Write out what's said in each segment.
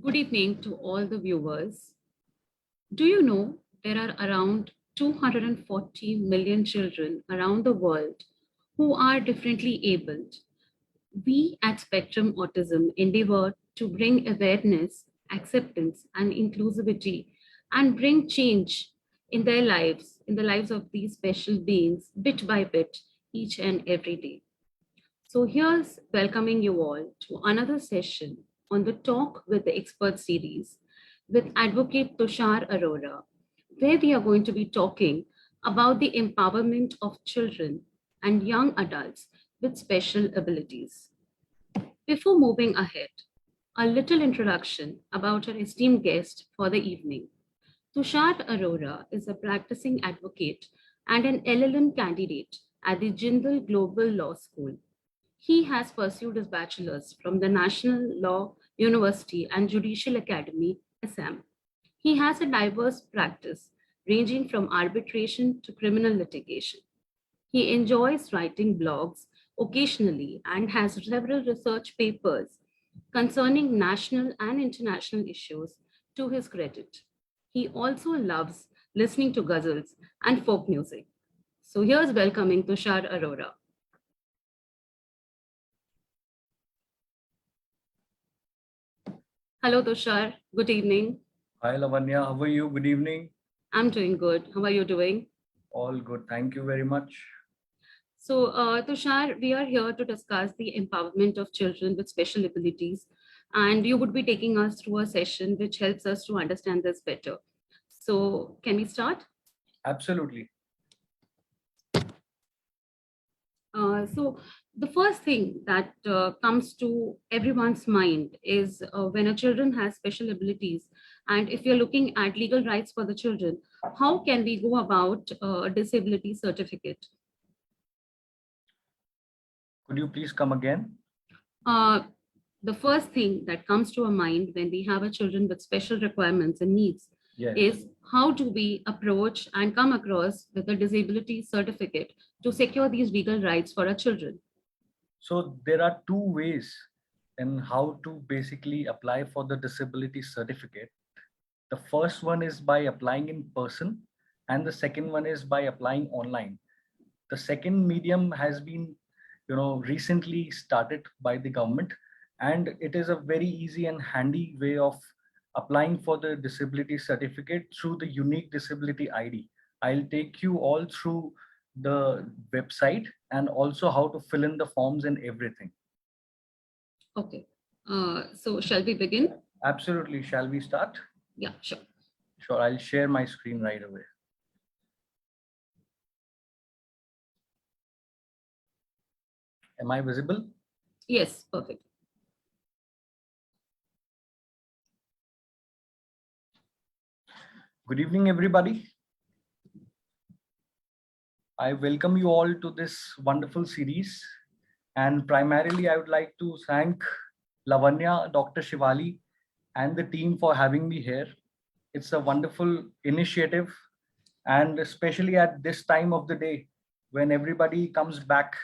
Good evening to all the viewers. Do you know there are around 240 million children around the world who are differently abled? We at Spectrum Autism endeavor to bring awareness, acceptance, and inclusivity and bring change in their lives, in the lives of these special beings, bit by bit, each and every day. So here's welcoming you all to another session on the Talk with the Expert series with Advocate Tushar Arora, where we are going to be talking about the empowerment of children and young adults with special abilities. Before moving ahead, a little introduction about our esteemed guest for the evening. Tushar Arora is a practicing advocate and an LL.M candidate at the Jindal Global Law School. He has pursued his bachelor's from the National Law University and Judicial Academy, Assam. He has a diverse practice ranging from arbitration to criminal litigation. He enjoys writing blogs occasionally and has several research papers concerning national and international issues to his credit. He also loves listening to ghazals and folk music. So here's welcoming Tushar Arora. Hello, Tushar. Good evening. Hi, Lavanya. How are you? Good evening. I'm doing good. How are you doing? All good. Thank you very much. So, Tushar, we are here to discuss the empowerment of children with special abilities, and you would be taking us through a session which helps us to understand this better. So, can we start? Absolutely. So, the first thing that comes to everyone's mind is when a children has special abilities, and if you're looking at legal rights for the children, how can we go about a disability certificate? Could you please come again? Uh, the first thing that comes to our mind when we have a children with special requirements and needs Yes. is how do we approach and come across with a disability certificate to secure these legal rights for our children? So there are two ways in how to basically apply for the disability certificate. The first one is by applying in person, and the second one is by applying online. The second medium has been, recently started by the government, and it is a very easy and handy way of applying for the disability certificate through the unique disability ID. I'll take you all through the website and also how to fill in the forms and everything. Okay. So shall we begin? Absolutely. Shall we start? Yeah, sure. Sure. I'll share my screen right away. Am I visible? Yes, perfect. Good evening, everybody. I welcome you all to this wonderful series. And primarily, I would like to thank Lavanya, Dr. Shivali, and the team for having me here. It's a wonderful initiative, and especially at this time of the day when everybody comes back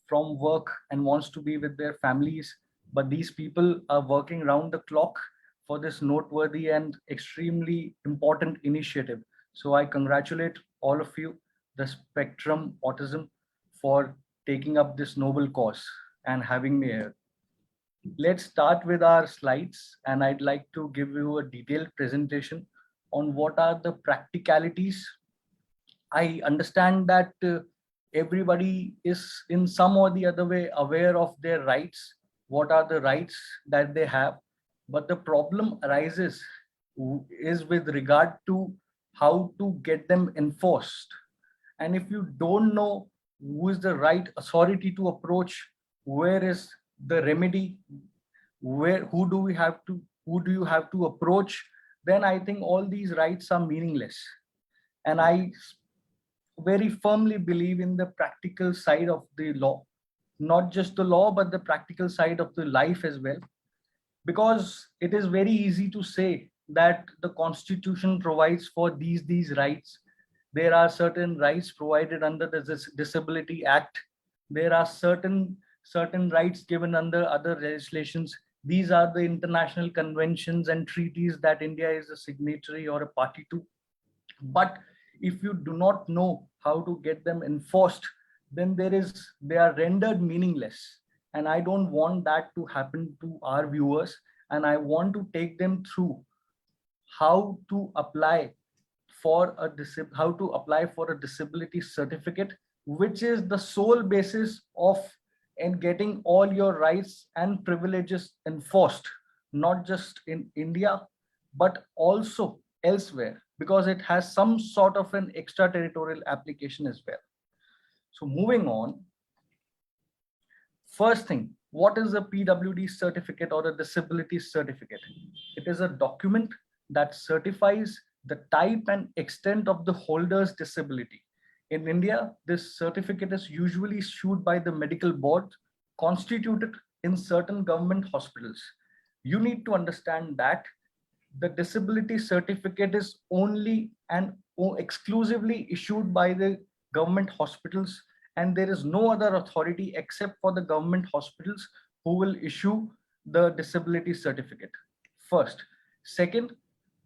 from work and wants to be with their families, but these people are working round the clock for this noteworthy and extremely important initiative. So I congratulate all of you, the Spectrum Autism, for taking up this noble cause and having me here. Let's start with our slides, and I'd like to give you a detailed presentation on what are the practicalities. I understand that everybody is in some or the other way aware of their rights, what are the rights that they have, but the problem arises is with regard to how to get them enforced. And if you don't know who is the right authority to approach, where is the remedy, who do you have to approach, then I think all these rights are meaningless. And I very firmly believe in the practical side of the law, not just the law, but the practical side of the life as well. Because it is very easy to say that the Constitution provides for these rights. There are certain rights provided under the Disability Act. There are certain rights given under other legislations. These are the international conventions and treaties that India is a signatory or a party to. But if you do not know how to get them enforced, then they are rendered meaningless. And I don't want that to happen to our viewers. And I want to take them through how to apply for a disability certificate, which is the sole basis of in getting all your rights and privileges enforced, not just in India, but also elsewhere, because it has some sort of an extraterritorial application as well. So moving on, first thing, what is a PWD certificate or a disability certificate? It is a document that certifies the type and extent of the holder's disability. In India, this certificate is usually issued by the medical board constituted in certain government hospitals. You need to understand that the disability certificate is only and exclusively issued by the government hospitals, and there is no other authority except for the government hospitals who will issue the disability certificate. First. Second,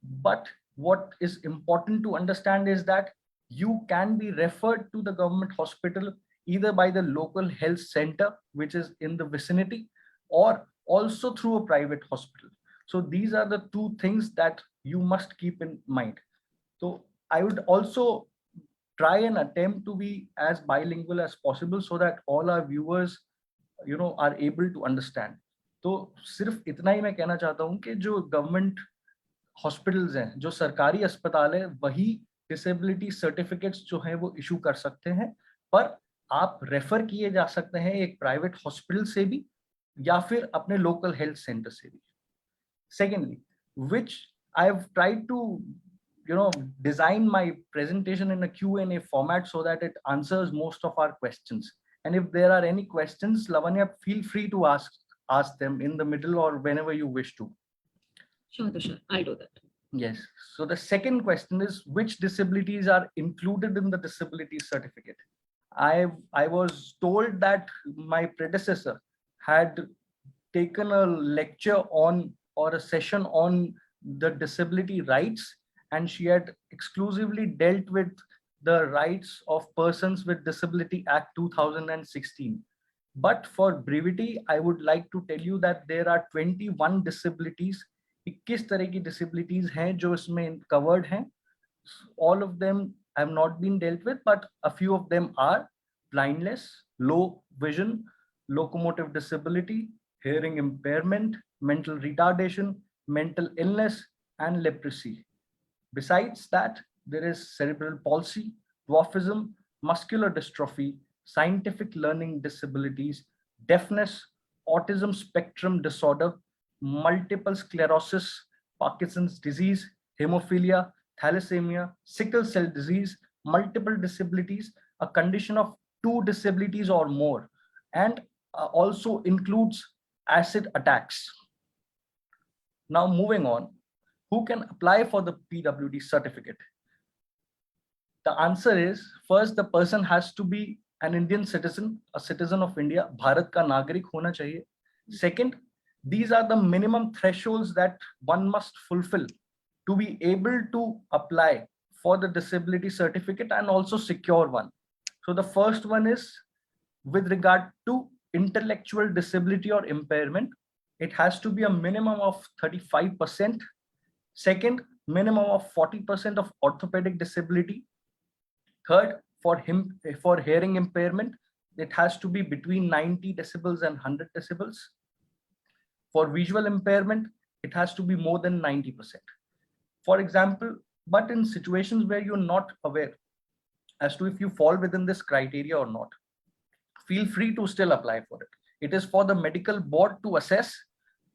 but what is important to understand is that you can be referred to the government hospital either by the local health center, which is in the vicinity, or also through a private hospital. So these are the two things that you must keep in mind. So I would also try and attempt to be as bilingual as possible so that all our viewers are able to understand. तो सिर्फ इतना ही मैं कहना चाहता हूँ कि जो government hospitals हैं, जो सरकारी अस्पताल है, वही डिसेबिलिटी सर्टिफिकेट्स जो हैं वो इशू कर सकते हैं, पर आप रेफर किए जा सकते हैं एक प्राइवेट हॉस्पिटल से भी या फिर अपने लोकल हेल्थ सेंटर से भी. Secondly, which I've tried to design my presentation in a Q&A format so that it answers most of our questions. And if there are any questions, Lavanya, feel free to ask them in the middle or whenever you wish to. Sure, Tushar, I'll do that. Yes. So the second question is, which disabilities are included in the disability certificate? I was told that my predecessor had taken a lecture on or a session on the disability rights, and she had exclusively dealt with the rights of persons with disability act 2016. But for brevity, I would like to tell you that there are 21 disabilities. 21 तरह की disabilities हैं जो इसमें covered हैं. All of them have not been dealt with, but a few of them are blindness, low vision, locomotive disability, hearing impairment, mental retardation, mental illness, and leprosy. Besides that, there is cerebral palsy, dwarfism, muscular dystrophy, scientific learning disabilities, deafness, autism spectrum disorder, multiple sclerosis, Parkinson's disease, hemophilia, thalassemia, sickle cell disease, multiple disabilities, a condition of 2 disabilities or more, and also includes acid attacks. Now moving on, who can apply for the PWD certificate? The answer is, first, the person has to be an Indian citizen, a citizen of India, Bharat ka nagarik hona chahiye. Second, these are the minimum thresholds that one must fulfill to be able to apply for the disability certificate and also secure one. So the first one is with regard to intellectual disability or impairment. It has to be a minimum of 35%. Second, minimum of 40% of orthopedic disability. Third, for hearing impairment, it has to be between 90 decibels and 100 decibels. For visual impairment, it has to be more than 90%. For example, but in situations where you're not aware as to if you fall within this criteria or not, feel free to still apply for it. It is for the medical board to assess.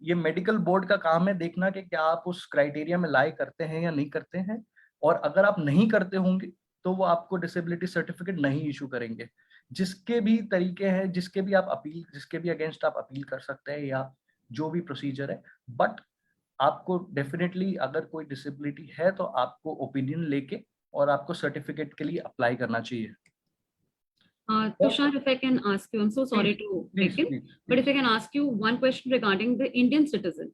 ये medical board का काम है देखना कि क्या आप उस criteria में लाई करते हैं या नहीं करते हैं, और अगर आप नहीं करते होंगे तो वो आपको डिसेबिलिटी सर्टिफिकेट नहीं इशू करेंगे. जिसके भी तरीके हैं, जिसके भी अगेंस्ट आप अपील कर सकते हैं या जो भी प्रोसीजर है, बट आपको डेफिनेटली अगर कोई डिसेबिलिटी है तो आपको ओपिनियन लेके और आपको सर्टिफिकेट के लिए अप्लाई करना चाहिए. Tushar, if I can ask you, I'm so sorry to break in, but if I can ask you one question regarding the Indian citizen.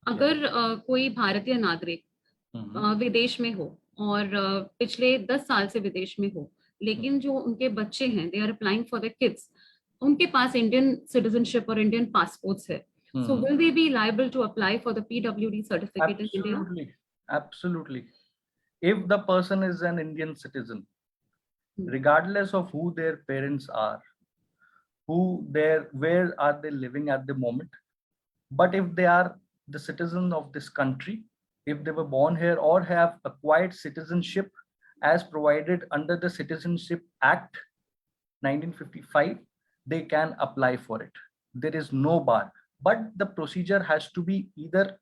अगर कोई भारतीय नागरिक विदेश में हो और पिछले 10 साल से विदेश में हो, लेकिन जो उनके बच्चे हैं, they are applying for the kids, उनके पास इंडियन सिटीजनशिप और इंडियन पासपोर्ट्स है, so will they be liable to apply for the PWD certificate in India? Absolutely. If the person is an Indian citizen, regardless of who their parents are, where are they living at the moment, but if they are the citizen of this country, if they were born here or have acquired citizenship as provided under the Citizenship Act 1955, they can apply for it. There is no bar, but the procedure has to be either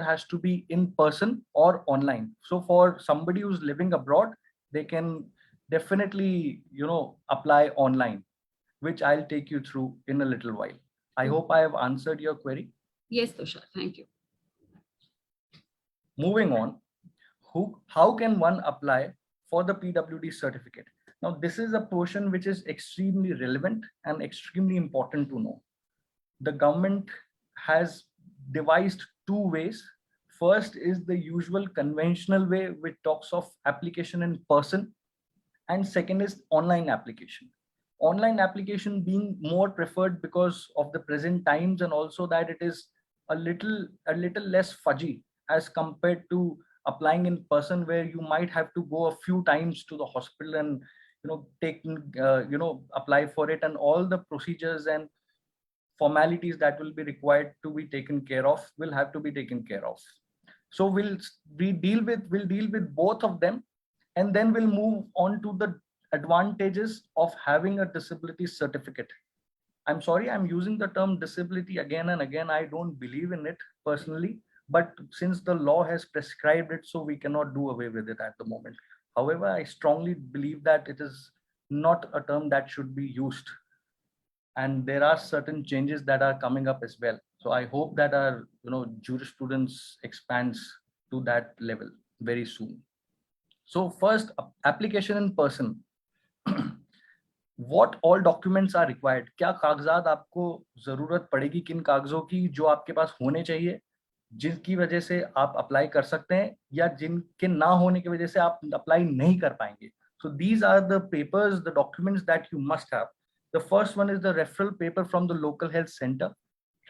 has to be in person or online. So for somebody who's living abroad, they can definitely apply online, which I'll take you through in a little while. I hope I have answered your query. Yes, Tushar, thank you. Moving on, how can one apply for the PWD certificate? Now, this is a portion which is extremely relevant and extremely important to know. The government has devised two ways. First is the usual conventional way, which talks of application in person, and second is online application. Online application being more preferred because of the present times, and also that it is a little less fudgy as compared to applying in person, where you might have to go a few times to the hospital and apply for it, and all the procedures and formalities that will be required to be taken care of will have to be taken care of. So we'll deal with both of them, and then we'll move on to the advantages of having a disability certificate. I'm sorry, I'm using the term disability again and again. I don't believe in it personally, but since the law has prescribed it, so we cannot do away with it at the moment. However, I strongly believe that it is not a term that should be used, and there are certain changes that are coming up as well. So I hope that our jurisprudence expands to that level very soon. So first, application in person. What all documents are required? क्या कागजात आपको जरूरत पड़ेगी, किन कागजों की जो आपके पास होने चाहिए, जिनकी वजह से आप अप्लाई कर सकते हैं, या जिनके ना होने की वजह से आप अप्लाई नहीं कर पाएंगे. So these are the papers, the documents that you must have. The first one is the referral paper from the local health center.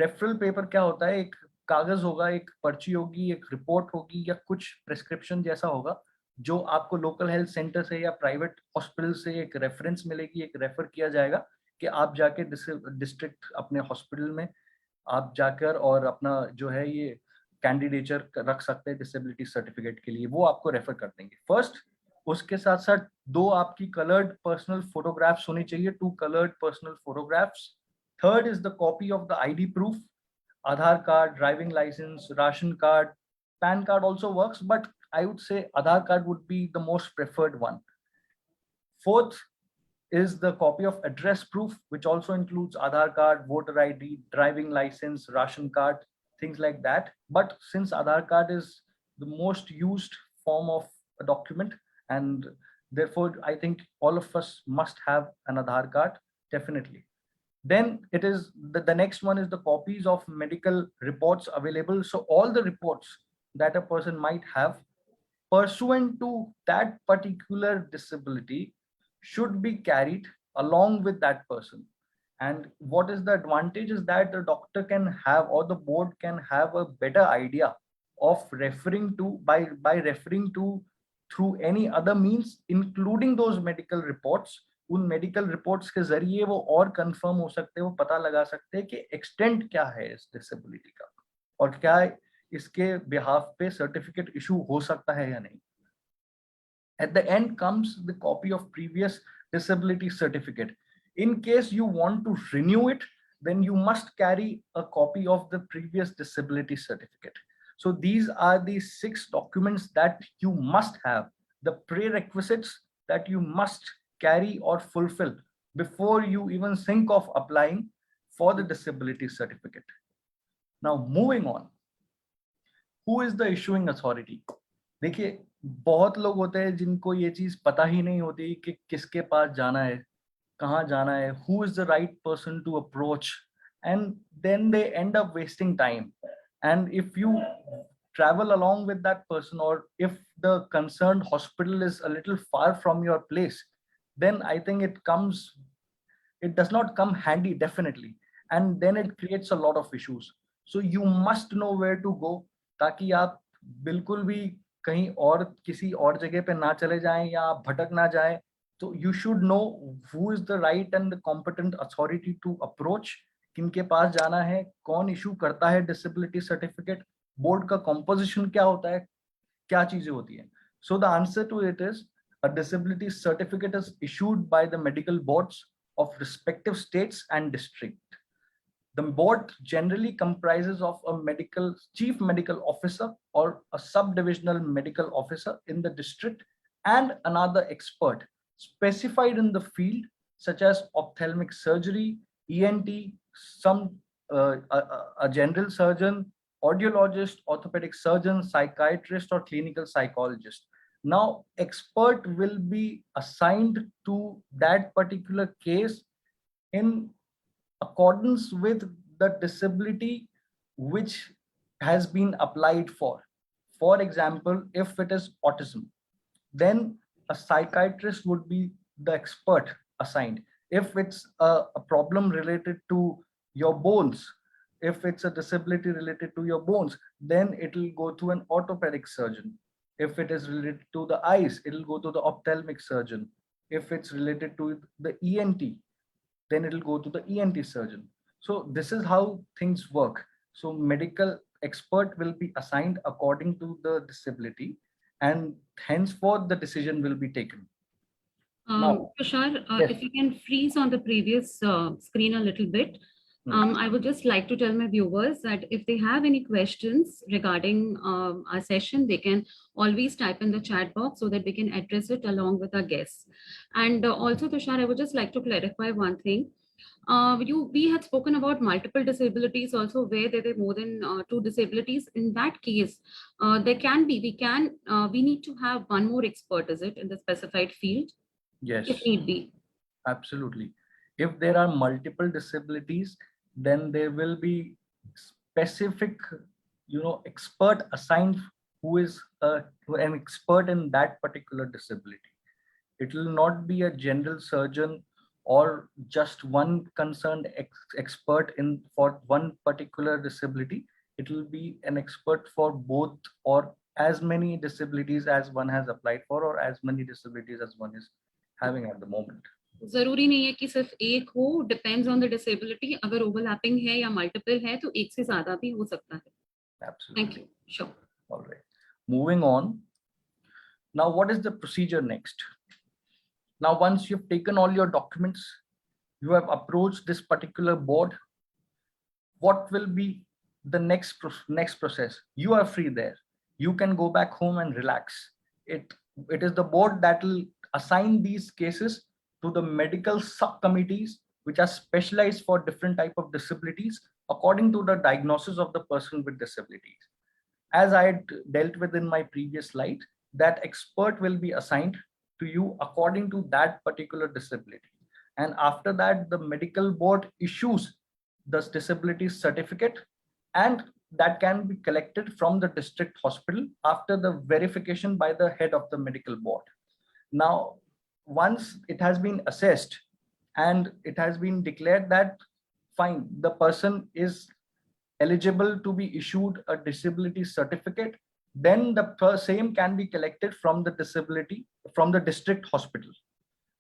Referral paper क्या होता है? एक कागज होगा, एक पर्ची होगी, एक रिपोर्ट होगी, या कुछ प्रेस्क्रिप्शन जैसा होगा जो आपको लोकल हेल्थ सेंटर से या प्राइवेट हॉस्पिटल से एक रेफरेंस मिलेगी, एक रेफर किया जाएगा कि आप जाके डिस्ट्रिक्ट अपने हॉस्पिटल में आप जाकर और अपना जो है ये कैंडिडेचर रख सकते हैं डिसेबिलिटी सर्टिफिकेट के लिए, वो आपको रेफर कर देंगे. फर्स्ट, उसके साथ साथ 2 आपकी कलर्ड पर्सनल फोटोग्राफ्स होनी चाहिए, 2 coloured personal photographs. Third is the copy of the ID proof, Aadhaar card, driving licence, ration card, PAN card also works, but I would say Aadhaar card would be the most preferred one. Fourth is the copy of address proof, which also includes Aadhaar card, voter ID, driving license, ration card, things like that. But since Aadhaar card is the most used form of a document, and therefore I think all of us must have an Aadhaar card, definitely. Then it is the next one is the copies of medical reports available. So all the reports that a person might have pursuant to that particular disability should be carried along with that person. And what is the advantage is that the doctor can have, or the board can have, a better idea of referring to by referring to through any other means, including those medical reports. उन medical reports के जरिए वो और confirm हो सकते हैं, वो पता लगा सकते हैं कि एक्सटेंट क्या है इस डिसेबिलिटी का, और क्या इसके बिहाफ पे सर्टिफिकेट इशू हो सकता है या नहीं. At the end comes the copy of previous disability certificate. In case you want to renew it, then you must carry a copy of the previous disability certificate. So these are the 6 documents that you must have, the prerequisites that you must carry or fulfill before you even think of applying for the disability certificate. Now moving on, who is the issuing authority? देखिए, बहुत लोग होते हैं जिनको ये चीज पता ही नहीं होती कि किसके पास जाना है, कहाँ जाना है, who is the right person to approach, and then they end up wasting time. And if you travel along with that person, or if the concerned hospital is a little far from your place, then I think it does not come handy, definitely, and then it creates a lot of issues. So you must know where to go, ताकि आप बिल्कुल भी कहीं और किसी और जगह पे ना चले जाएं या आप भटक ना जाएं. तो you should know who is the right and the competent authority to approach, किनके पास जाना है, कौन इशू करता है डिसेबिलिटी सर्टिफिकेट, बोर्ड का कॉम्पोजिशन क्या होता है, क्या चीजें होती हैं. So the answer to it is, a disability certificate is issued by the medical boards of respective states and district. The board generally comprises of a chief medical officer or a subdivisional medical officer in the district and another expert specified in the field, such as ophthalmic surgery, ENT, some a general surgeon, audiologist, orthopedic surgeon, psychiatrist, or clinical psychologist. Now, expert will be assigned to that particular case in accordance with the disability which has been applied for. For example, if it is autism, then a psychiatrist would be the expert assigned. If it's a problem related to your bones, if it's a disability related to your bones, then it will go to an orthopedic surgeon. If it is related to the eyes, it will go to the ophthalmic surgeon. If it's related to the ENT, then it'll go to the ENT surgeon. So this is how things work. So medical expert will be assigned according to the disability, and henceforth the decision will be taken. Now, Tushar, yes. if you can freeze on the previous screen a little bit, I would just like to tell my viewers that if they have any questions regarding our session, they can always type in the chat box so that we can address it along with our guests. And also, Tushar, I would just like to clarify one thing. We had spoken about multiple disabilities also where there were more than two disabilities. In that case, we need to have one more expert, is it, in the specified field? Yes. If need be. Absolutely. If there are multiple disabilities, then there will be specific, expert assigned who is an expert in that particular disability. It will not be a general surgeon or just one concerned expert in for one particular disability. It will be an expert for both, or as many disabilities as one has applied for, or as many disabilities as one is having at the moment. जरूरी नहीं है कि सिर्फ एक हो, depends on the disability. अगर overlapping है या मल्टीपल है तो एक से ज्यादा भी हो सकता है. Absolutely. Thank you. Sure. All right. Moving on. Now, what is the procedure next? Now, once you've taken all your documents, you have approached this particular board, what will be the next process? You are free there. You can go back home and relax. It is the board that will assign these cases to the medical subcommittees which are specialized for different type of disabilities according to the diagnosis of the person with disabilities. As I had dealt with in my previous slide, that expert will be assigned to you according to that particular disability. And after that, the medical board issues the disability certificate, and that can be collected from the district hospital after the verification by the head of the medical board. Now, once it has been assessed and it has been declared that fine, the person is eligible to be issued a disability certificate, then the same can be collected from the district hospital,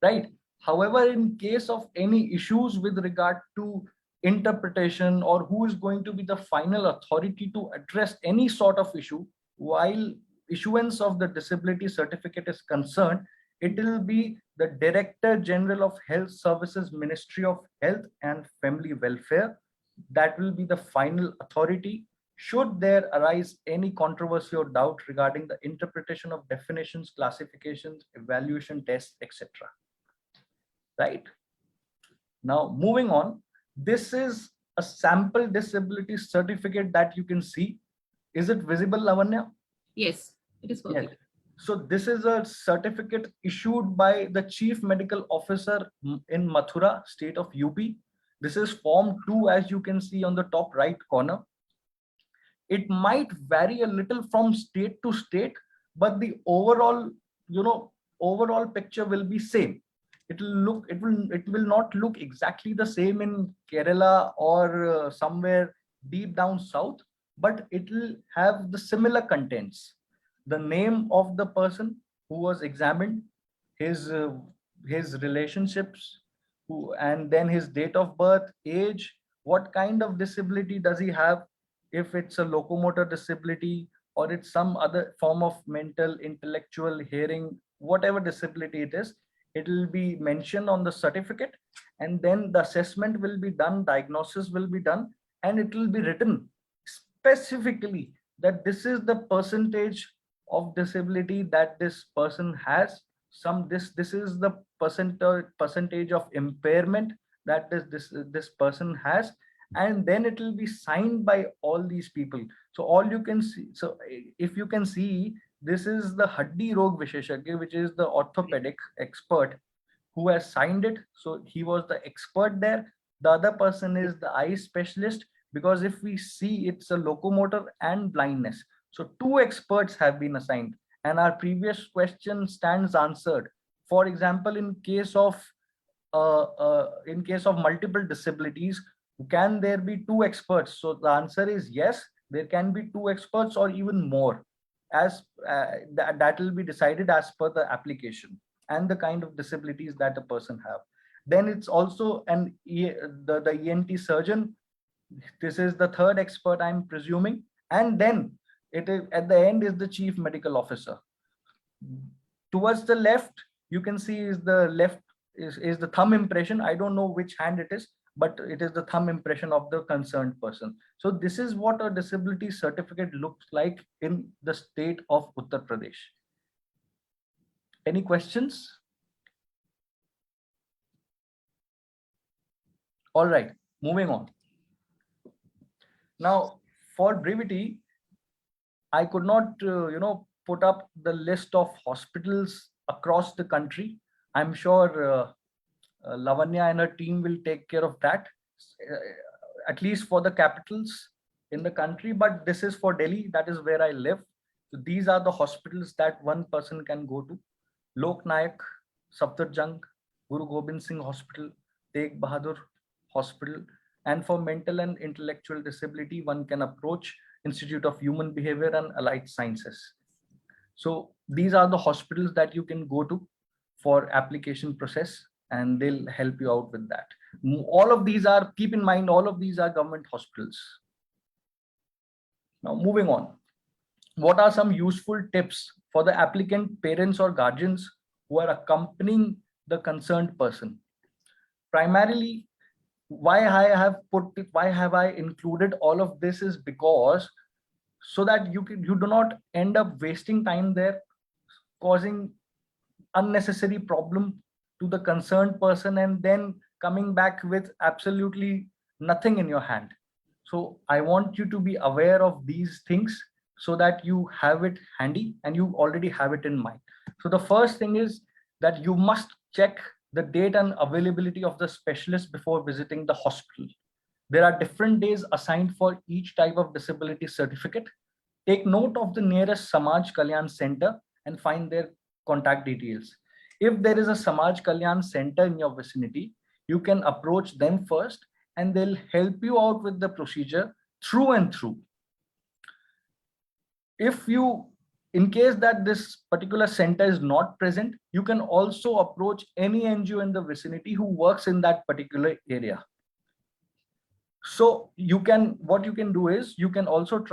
right? However, in case of any issues with regard to interpretation, or who is going to be the final authority to address any sort of issue while issuance of the disability certificate is concerned, it will be the Director General of Health Services, Ministry of Health and Family Welfare. That will be the final authority should there arise any controversy or doubt regarding the interpretation of definitions, classifications, evaluation tests, etc. Right? Now, moving on, this is a sample disability certificate that you can see. Is it visible, Lavanya? Yes, it is perfect. Yes. So this is a certificate issued by the Chief Medical Officer in Mathura, state of UP. This is Form 2, as you can see on the top right corner. It might vary a little from state to state, but the overall, overall picture will be same. It will not look exactly the same in Kerala or somewhere deep down south, but it will have the similar contents. The name of the person who was examined, his uh, his relationships, and then his date of birth, age, what kind of disability does he have, if it's a locomotor disability or it's some other form of mental, intellectual, hearing, whatever disability it is, it will be mentioned on the certificate, and then the assessment will be done, diagnosis will be done, and it will be written specifically that this is the percentage of disability that this person has, this is the percentage of impairment that this person has, and then it will be signed by all these people. So all you can see, so if you can see, this is the Haddi Rog Visheshagya, which is the orthopedic expert who has signed it. So he was the expert there. The other person is the eye specialist, because if we see, it's a locomotor and blindness. So two experts have been assigned, and our previous question stands answered. For example, in case of multiple disabilities, can there be two experts? So the answer is yes, there can be two experts or even more, as that will be decided as per the application and the kind of disabilities that a person have. Then it's also the ENT surgeon. This is the third expert, I'm presuming. And then it is at the end is the chief medical officer. Towards the left, you can see is the thumb impression. I don't know which hand it is, but it is the thumb impression of the concerned person. So this is what a disability certificate looks like in the state of Uttar Pradesh. Any questions? All right, moving on. Now, for brevity, I could not, put up the list of hospitals across the country. I'm sure Lavanya and her team will take care of that, uh, at least for the capitals in the country. But this is for Delhi, that is where I live. So these are the hospitals that one person can go to: Lok Nayak, Safdarjung, Guru Gobind Singh Hospital, Tegh Bahadur Hospital. And for mental and intellectual disability, one can approach Institute of Human Behavior and Allied Sciences. So these are the hospitals that you can go to for application process, and they'll help you out with that. All of these are, keep in mind, all of these are government hospitals. Now moving on, what are some useful tips for the applicant parents or guardians who are accompanying the concerned person? Primarily, why have I included all of this is because so that you do not end up wasting time there, causing unnecessary problem to the concerned person, and then coming back with absolutely nothing in your hand. So I want you to be aware of these things so that you have it handy and you already have it in mind. So the first thing is that you must check the date and availability of the specialist before visiting the hospital. There are different days assigned for each type of disability certificate. Take note of the nearest Samaj Kalyan Center and find their contact details. If there is a Samaj Kalyan Center in your vicinity, you can approach them first and they'll help you out with the procedure through and through. In case that this particular center is not present, you can also approach any NGO in the vicinity who works in that particular area. So what you can do is you can also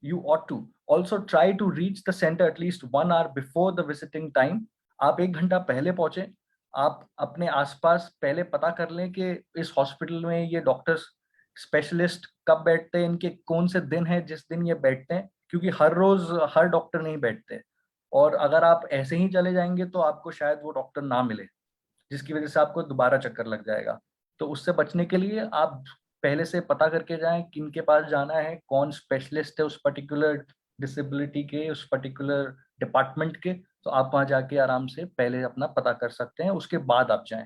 you ought to also try to reach the center at least 1 hour before the visiting time. आप 1 घंटा पहले पहुंचे, आप अपने आसपास पहले पता कर लें कि इस हॉस्पिटल में ये डॉक्टर्स स्पेशलिस्ट कब बैठते हैं, इनके कौन से दिन है जिस दिन ये बैठते हैं, क्योंकि हर रोज हर डॉक्टर नहीं बैठते, और अगर आप ऐसे ही चले जाएंगे तो आपको शायद वो डॉक्टर ना मिले, जिसकी वजह से आपको दोबारा चक्कर लग जाएगा। तो उससे बचने के लिए आप पहले से पता करके जाएं किनके पास जाना है, कौन स्पेशलिस्ट है उस पर्टिकुलर डिसेबिलिटी के उस पर्टिकुलर डिपार्टमेंट के, तो आप वहां जाके आराम से पहले अपना पता कर सकते हैं, उसके बाद आप जाएं.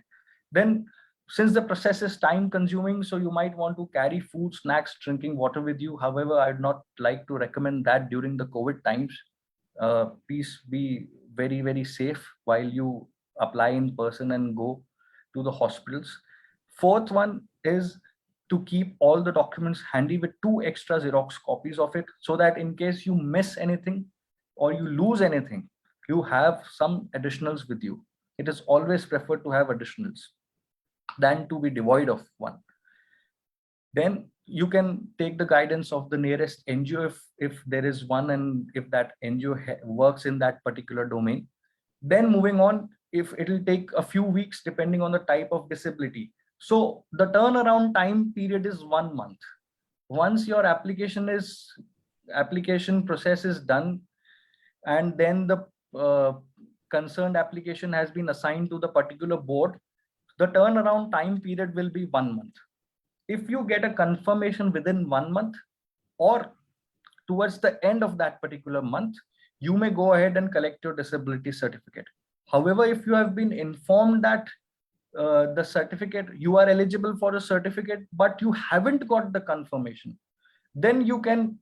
Then, since the process is time consuming, so you might want to carry food, snacks, drinking water with you. However, I'd not like to recommend that during the COVID times. Please be very, very safe while you apply in person and go to the hospitals. Fourth one is to keep all the documents handy with 2 extra Xerox copies of it, so that in case you miss anything or you lose anything, you have some additionals with you. It is always preferred to have additionals than to be devoid of one. Then you can take the guidance of the nearest NGO if there is one, and if that NGO works in that particular domain. Then moving on, if it will take a few weeks depending on the type of disability. So the turnaround time period is 1 month. Once your application process is done, and then the concerned application has been assigned to the particular board, the turnaround time period will be 1 month. If you get a confirmation within 1 month or towards the end of that particular month, you may go ahead and collect your disability certificate. However, if you have been informed that the certificate, you are eligible for a certificate, but you haven't got the confirmation, then you can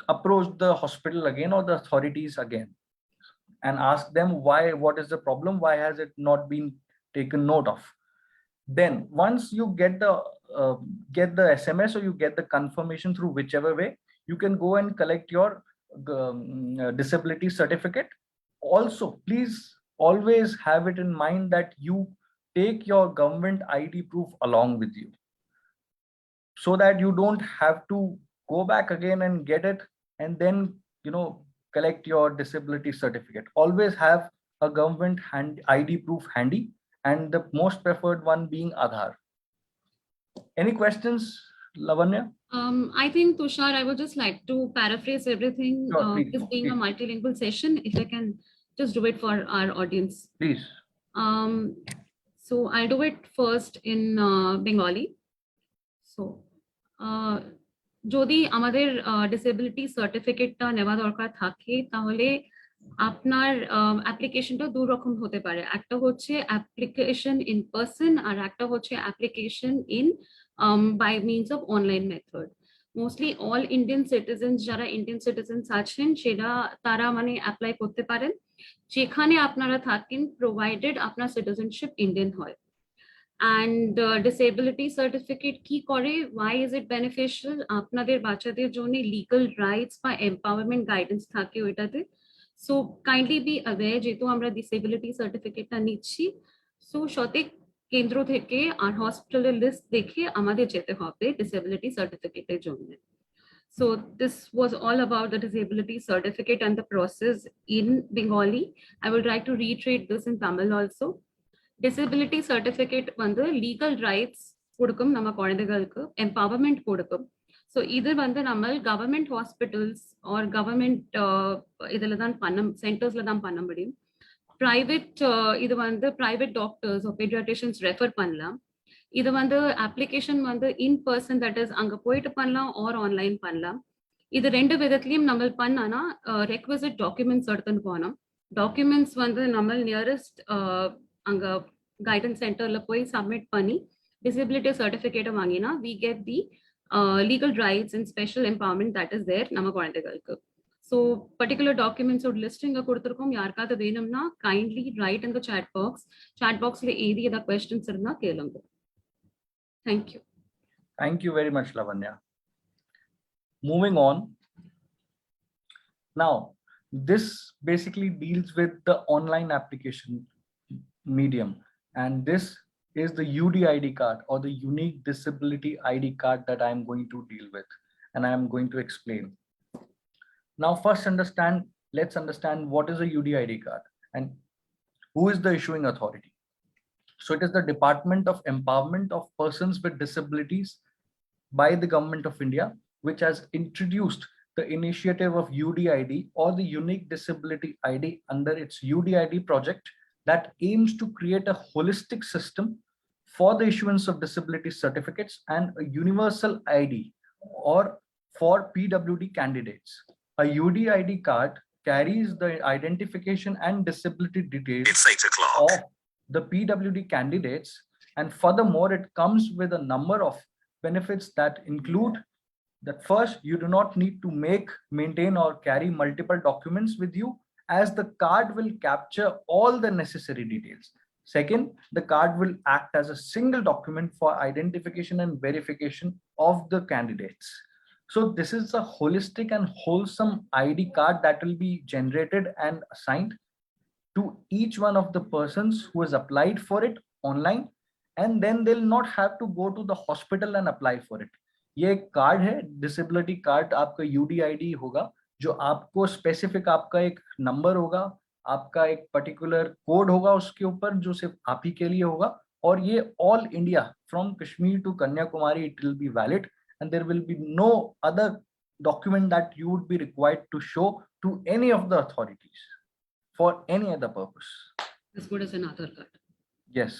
approach the hospital again or the authorities again and ask them why, what is the problem, why has it not been taken note of. Then once you get the SMS or you get the confirmation through whichever way, you can go and collect your disability certificate. Also, please always have it in mind that you take your government ID proof along with you, so that you don't have to go back again and get it and then collect your disability certificate. Always have a government ID proof handy, and the most preferred one being Aadhaar. Any questions, Lavanya? I think, Tushar, I would just like to paraphrase everything. Sure, please, This being a multilingual session, if I can just do it for our audience. Please. So I'll do it first in Bengali. So, যদি আমাদের disability সার্টিফিকেটটা নেওয়া দরকার থাকে, তাহলে আপনার অ্যাপ্লিকেশনটা দু রকম হতে পারে। একটা হচ্ছে অ্যাপ্লিকেশন ইন পার্সন, আর একটা হচ্ছে application in by means of online method. Mostly all Indian citizens, যারা ইন্ডিয়ান সিটিজেন্স আছেন, তারা মানে অ্যাপ্লাই করতে পারেন যেখানে আপনারা থাকেন, প্রোভাইডেড আপনার সিটিজেনশিপ ইন্ডিয়ান হয়। And disability certificate কি করে, why is it beneficial? আপনাদের বাচ্চাদের জন্য legal rights বা empowerment guidance থাকে ওইটাতে। So kindly be aware, যেহেতু আমরা disability certificate নিচ্ছি, so সঠিক কেন্দ্র থেকে আর হসপিটালের লিস্ট দেখে আমাদের যেতে হবে disability certificate এর জন্য। So this was all about the disability certificate and the process in Bengali. I would like to reiterate this in Tamil also. Disability certificate வந்து legal rights கொடுக்கும் நம்ம குழந்தைகளுக்கு, empowerment கொடுக்கும். So இது வந்து நம்ம government hospitals or government இதுல தான் centersல தான் பண்ண முடியும். Private இது வந்து private doctors or pediatricians refer பண்ணலாம். இது வந்து application வந்து in person, that is அங்க போயிட்டு பண்ணலாம் or online பண்ணலாம். இது ரெண்டு விதத்திலையும் நம்ம பண்ணானா requisite documents எடுத்துன்னு போனோம். Documents வந்து நம்ம nearest அங்க கைடன்ஸ் சென்டர்ல போய் சப்மிட் பண்ணி டிசபிலிட்டி சர்டிஃபிகேட்டை வாங்கினா we get the legal rights and special empowerment that is there நம்ம குழந்தைகளுக்கு. ஸோ பர்டிகுலர் டாக்குமெண்ட்ஸோட லிஸ்ட் இங்கே கொடுத்துருக்கோம். யாருக்காவது வேணும்னா கைண்ட்லி ரைட் இன் த சாட் பாக்ஸ்ல ஏதி ஏதாவது கொஸ்டின்ஸ் இருந்தா கேளுங்க. Thank you. Thank you very much, Lavanya. Moving on. Now, this basically deals with the online application medium, and this is the UDID card, or the unique disability ID card, that I am going to deal with and I am going to explain. Now first let's understand what is a UDID card and who is the issuing authority. So it is the Department of Empowerment of Persons with Disabilities by the Government of India, which has introduced the initiative of UDID, or the unique disability ID, under its UDID project, that aims to create a holistic system for the issuance of disability certificates and a universal ID or for PWD candidates. A UDID card carries the identification and disability details of the PWD candidates, and furthermore, it comes with a number of benefits that include that first, you do not need to maintain, or carry multiple documents with you, as the card will capture all the necessary details. Second, the card will act as a single document for identification and verification of the candidates. So this is a holistic and wholesome ID card that will be generated and assigned to each one of the persons who has applied for it online, and then they'll not have to go to the hospital and apply for it. ये एक card है, disability card, आपका UDID होगा, जो आपको specific आपका एक number होगा, आपका एक पर्टिकुलर कोड होगा उसके ऊपर, जो सिर्फ आप ही के लिए होगा, और ये all India from Kashmir to Kanyakumari it will be valid, and there will be no other document that you would be required to show to any of the authorities for any other purpose. As good as an Aadhaar card. Yes.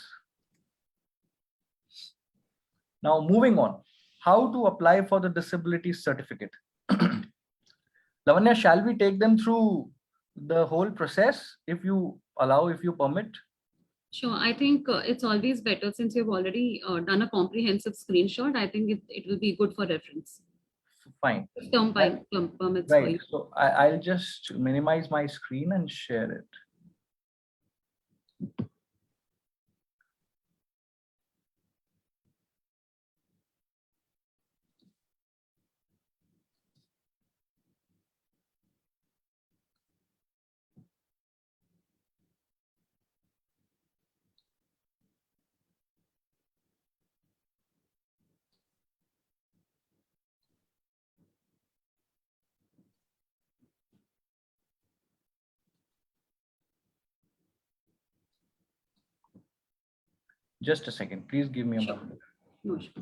Now moving on, how to apply for the disability certificate. Lavanya, shall we take them through the whole process, if you allow, if you permit? Sure. I think it's always better, since you've already done a comprehensive screenshot. I think it will be good for reference. Fine. Term permits. Right. So I'll just minimize my screen and share it. Just a second, please give me a moment. No, sure.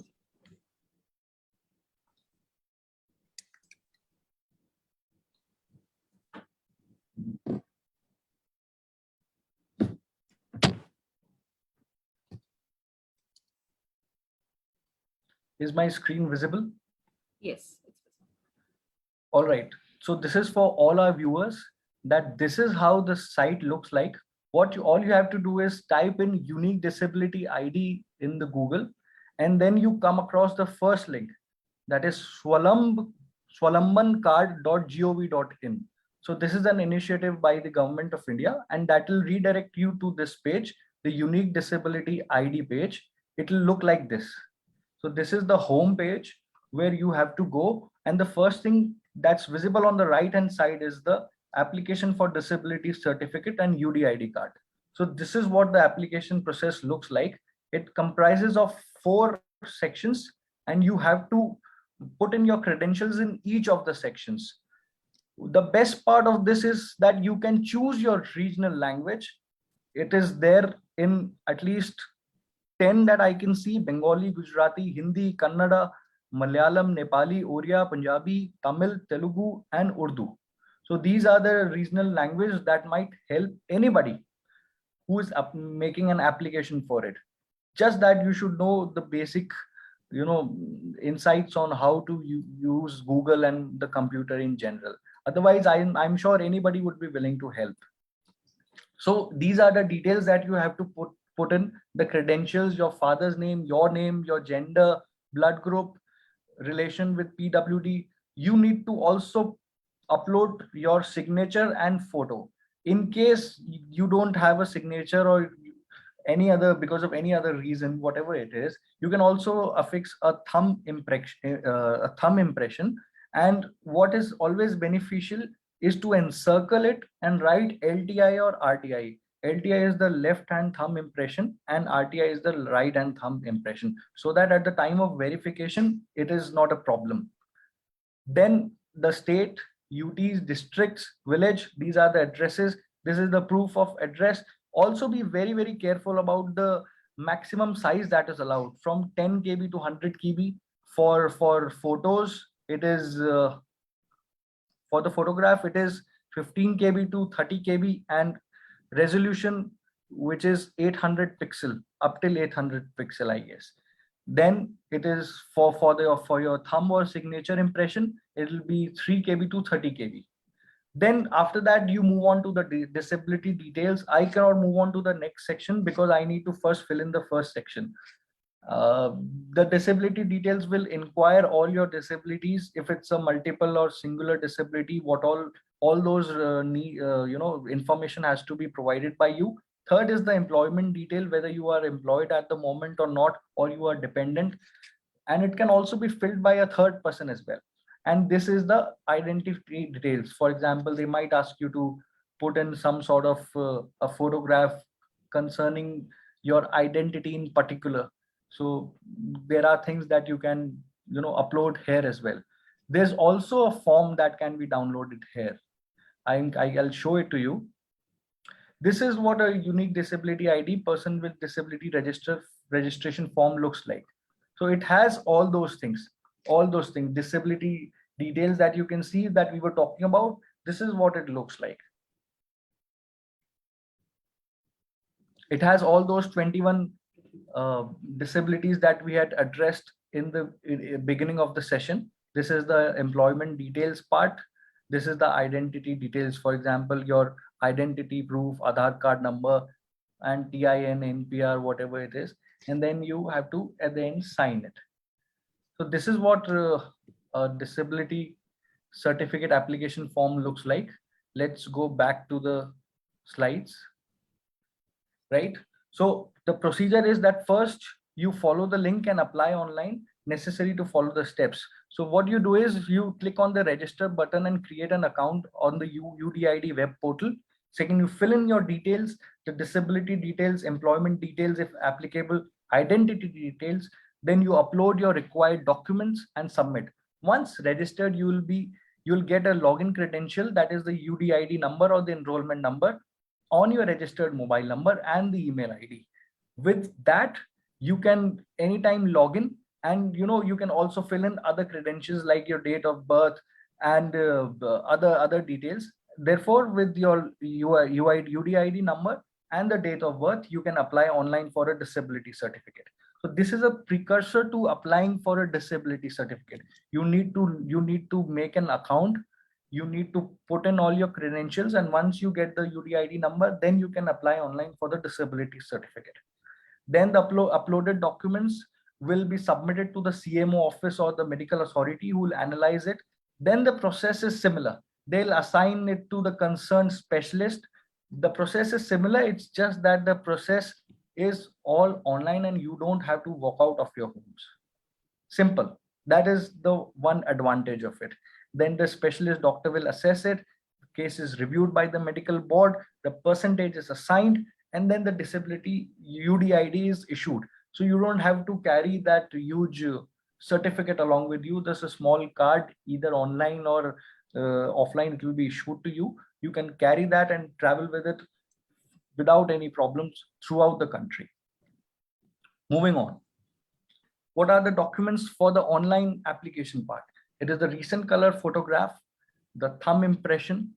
Is my screen visible? Yes. All right. So this is for all our viewers, that this is how the site looks like. All you have to do is type in unique disability ID in the Google, and then you come across the first link, that is swalambancard.gov.in. So this is an initiative by the government of India, and that will redirect you to this page, the unique disability ID page. It will look like this. So this is the home page where you have to go, and the first thing that's visible on the right hand side is the application for disability certificate and UDID card. So this is what the application process looks like. It comprises of 4 sections, and you have to put in your credentials in each of the sections. The best part of this is that you can choose your regional language. It is there in at least 10 that I can see: Bengali, Gujarati, Hindi, Kannada, Malayalam, Nepali, Oriya, Punjabi, Tamil, Telugu, and Urdu. So these are the regional languages that might help anybody who is making an application for it. Just that you should know the basic, insights on how to use Google and the computer in general. Otherwise, I'm sure anybody would be willing to help. So these are the details that you have to put in: the credentials, your father's name, your gender, blood group, relation with PWD. You need to also upload your signature and photo. In case you don't have a signature, or any other, because of any other reason, whatever it is, you can also affix a thumb impression. And what is always beneficial is to encircle it and write LTI or RTI. LTI is the left hand thumb impression, and RTI is the right hand thumb impression, so that at the time of verification, it is not a problem. Then the state, UTs, districts, village, these are the addresses. This is the proof of address. Also be very, very careful about the maximum size that is allowed, from 10 KB to 100 KB. For photos, it is, for the photograph, it is 15 KB to 30 KB, and resolution, which is 800 pixel, up till 800 pixel, I guess. Then it is for your thumb or signature impression, it'll be 3 kb to 30 kb. Then after that, you move on to the disability details. I cannot move on to the next section because I need to first fill in the first section. Uh, the disability details will inquire all your disabilities. If it's a multiple or singular disability, what all those information has to be provided by you. Third is the employment detail, whether you are employed at the moment or not, or you are dependent, and it can also be filled by a third person as well. And this is the identity details. For example, they might ask you to put in some sort of a photograph concerning your identity in particular. So there are things that you can upload here as well. There's also a form that can be downloaded here. I'll show it to you. This is what a unique disability ID, person with disability registration form looks like. So it has all those things, disability details that you can see that we were talking about. This is what it looks like. It has all those 21 disabilities that we had addressed in the beginning of the session. This is the employment details part. This is the identity details. For example, your identity proof, Aadhaar card number, and TIN, NPR, whatever it is. And then you have to at the end sign it. So this is what a disability certificate application form looks like. Let's go back to the slides. Right? So the procedure is that first you follow the link and apply online, necessary to follow the steps. So what you do is you click on the register button and create an account on the UDID web portal. Second, you fill in your details, the disability details, employment details if applicable, identity details. Then you upload your required documents and submit. Once registered, you'll get a login credential, that is the UDID number or the enrollment number on your registered mobile number and the email ID. With that, you can anytime log in, and you can also fill in other credentials like your date of birth and other details. Therefore, with your UDID number and the date of birth, you can apply online for a disability certificate. So this is a precursor to applying for a disability certificate. You need to make an account. You need to put in all your credentials, and once you get the UDID number, then you can apply online for the disability certificate. Then the uploaded documents will be submitted to the CMO office or the medical authority who will analyze it. Then the process is similar. They'll assign it to the concerned specialist. The process is similar. It's just that the process is all online and you don't have to walk out of your homes. Simple. That is the one advantage of it. Then the specialist doctor will assess it. The case is reviewed by the medical board. The percentage is assigned, and then the disability UDID is issued. So you don't have to carry that huge certificate along with you. There's a small card, either online or offline. It will be issued to you. You can carry that and travel with it without any problems throughout the country. Moving on. What are the documents for the online application part? It is the recent color photograph, the thumb impression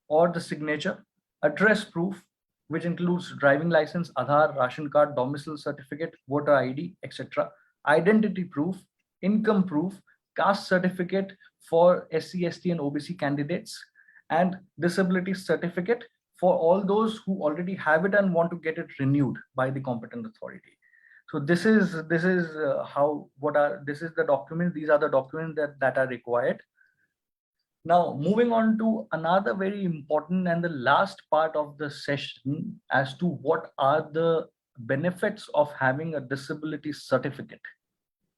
or the signature, address proof, which includes driving license, Aadhaar, ration card, domicile certificate, voter ID, etc. Identity proof, income proof, caste certificate for SC, ST and OBC candidates, and disability certificate for all those who already have it and want to get it renewed by the competent authority. So this is the documents. These are the documents that are required. Now, moving on to another very important and the last part of the session as to what are the benefits of having a disability certificate.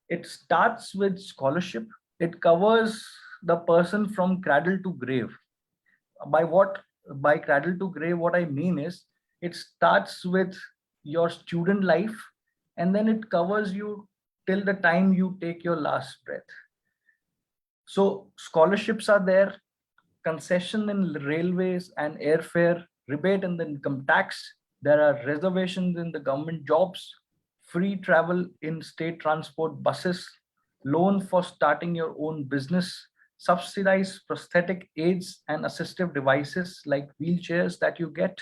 It starts with scholarship. It covers the person from cradle to grave. By cradle to grave, what I mean is it starts with your student life, and then it covers you till the time you take your last breath. So scholarships are there, concession in railways and airfare, rebate in the income tax. There are reservations in the government jobs, free travel in state transport buses, loan for starting your own business, subsidized prosthetic aids and assistive devices like wheelchairs that you get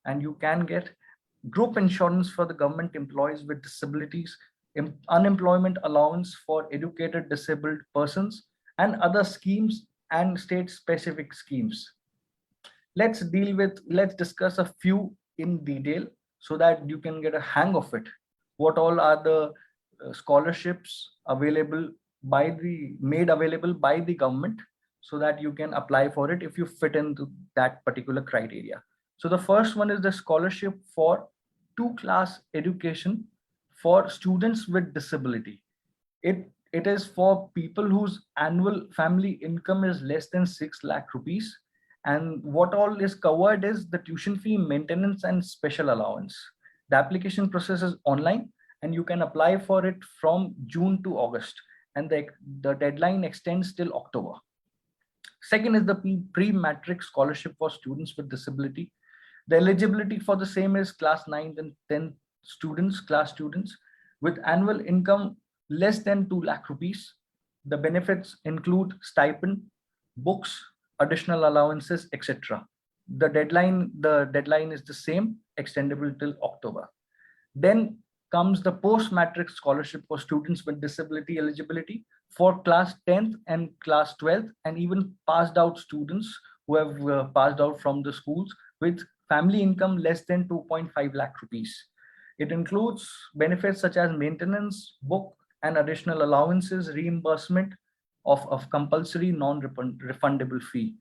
and you can get, group insurance for the government employees with disabilities, unemployment allowance for educated disabled persons, and other schemes and state specific schemes. Let's discuss a few in detail so that you can get a hang of it. What all are the scholarships available made available by the government, so that you can apply for it if you fit into that particular criteria. So the first one is the scholarship for 2 class education for students with disability. It is for people whose annual family income is less than 6 lakh rupees, and what all is covered is the tuition fee, maintenance, and special allowance. The application process is online, and you can apply for it from June to August, and the deadline extends till October. Second is the pre-matric scholarship for students with disability. The eligibility for the same is class 9th and 10th class students with annual income less than 2 lakh rupees. The benefits include stipend, books, additional allowances, etc. The deadline is the same, extendable till October. Then comes the post-matric scholarship for students with disability eligibility for class 10th and class 12th, and even passed out students who have passed out from the schools with family income less than 2.5 lakh rupees. It includes benefits such as maintenance, book, and additional allowances, reimbursement of compulsory non-refundable fee.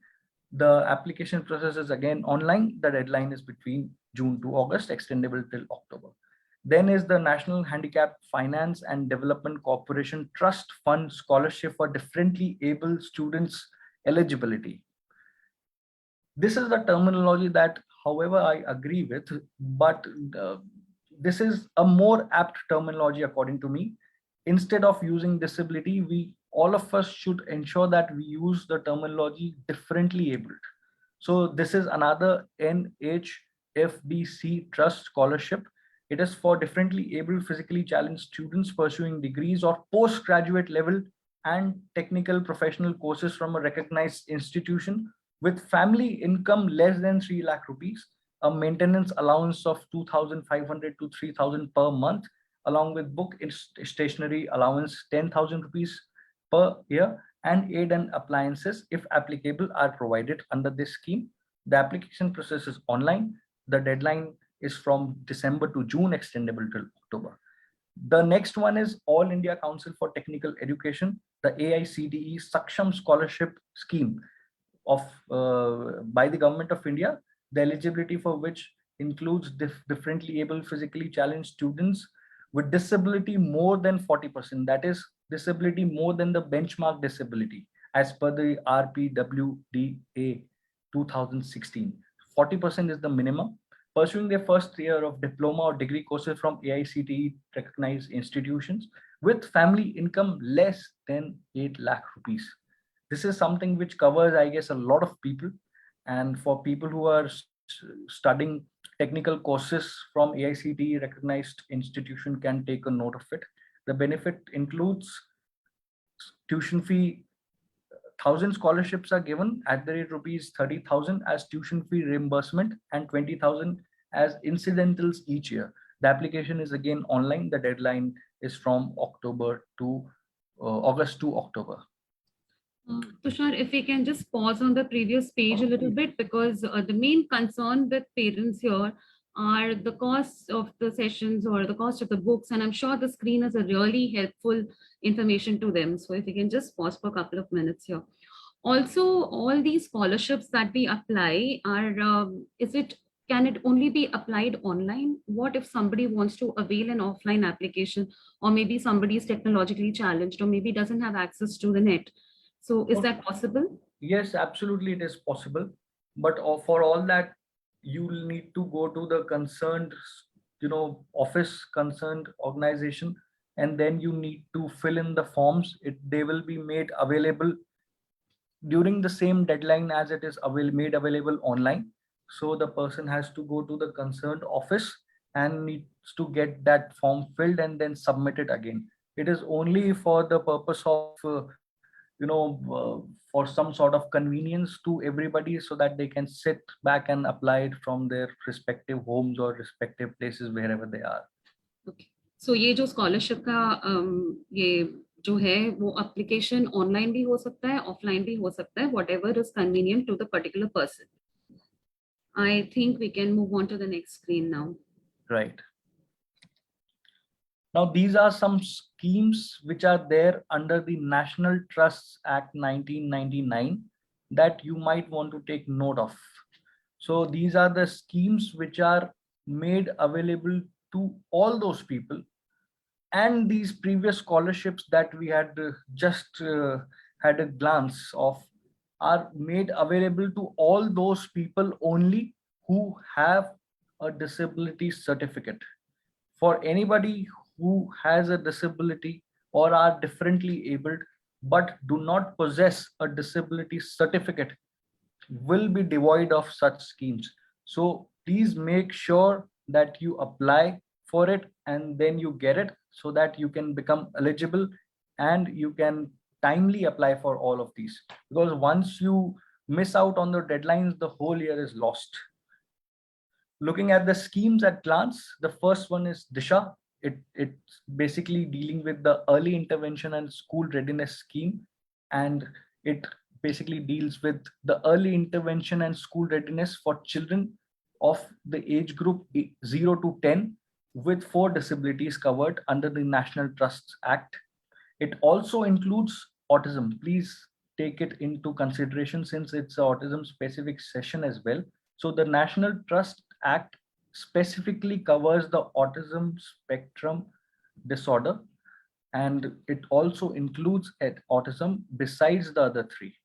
The application process is again online. The deadline is between June to August, extendable till October. Then is the National Handicap Finance and Development Corporation Trust Fund Scholarship for Differently Able Students Eligibility. This is the terminology that, however, I agree with, but this is a more apt terminology according to me. Instead of using disability, all of us should ensure that we use the terminology differently abled. So this is another NHFDC Trust Scholarship. It is for differently able physically challenged students pursuing degrees or postgraduate level and technical professional courses from a recognized institution with family income less than 3 lakh rupees, a maintenance allowance of 2,500 to 3,000 per month, along with book stationery allowance 10,000 rupees per year, and aid and appliances, if applicable, are provided under this scheme. The application process is online. The deadline is from December to June, extendable till October. The next one is All India Council for Technical Education, the AICTE Saksham Scholarship Scheme of by the Government of India, the eligibility for which includes differently able physically challenged students with disability more than 40%, that is disability more than the benchmark disability as per the RPWDA 2016. 40% is the minimum. Pursuing their first year of diploma or degree courses from AICTE recognized institutions with family income less than 8 lakh rupees. This is something which covers, I guess, a lot of people. And for people who are studying technical courses from AICTE recognized institution can take a note of it. The benefit includes tuition fee. 1,000 scholarships are given at the rate rupees 30,000 as tuition fee reimbursement and 20,000 as incidentals each year. The application is again online. The deadline is from August to October. Tushar, if we can just pause on the previous page a little bit, because the main concern with parents here are the cost of the sessions or the cost of the books, and I'm sure the screen is a really helpful information to them. So if we can just pause for a couple of minutes here. Also, all these scholarships that we apply are, can it only be applied online? What if somebody wants to avail an offline application, or maybe somebody is technologically challenged, or maybe doesn't have access to the net? So is that possible? Yes, absolutely, it is possible. But for all that, you will need to go to the concerned, office, concerned organization, and then you need to fill in the forms. They will be made available during the same deadline as it is made available online. So the person has to go to the concerned office and needs to get that form filled and then submit it again. It is only for the purpose of for some sort of convenience to everybody, so that they can sit back and apply it from their respective homes or respective places wherever they are. Okay. So ये जो scholarship का ये जो है वो application online भी हो सकता है, offline भी हो सकता है, whatever is convenient to the particular person. I think we can move on to the next screen now. Right. Now, these are some schemes which are there under the National Trusts Act 1999 that you might want to take note of. So these are the schemes which are made available to all those people, and these previous scholarships that we had just had a glance of are made available to all those people only who have a disability certificate. For anybody who has a disability or are differently abled but do not possess a disability certificate will be devoid of such schemes. So please make sure that you apply for it and then you get it so that you can become eligible and you can timely apply for all of these, because once you miss out on the deadlines, the whole year is lost. Looking at the schemes at glance, the first one is Disha. It's basically dealing with the early intervention and school readiness scheme, and it basically deals with the early intervention and school readiness for children of the age group 0 to 10 with 4 disabilities covered under the National Trusts Act. It also includes autism. Please take it into consideration since it's an autism specific session as well. So the National Trust Act specifically covers the autism spectrum disorder, and it also includes autism besides the other three.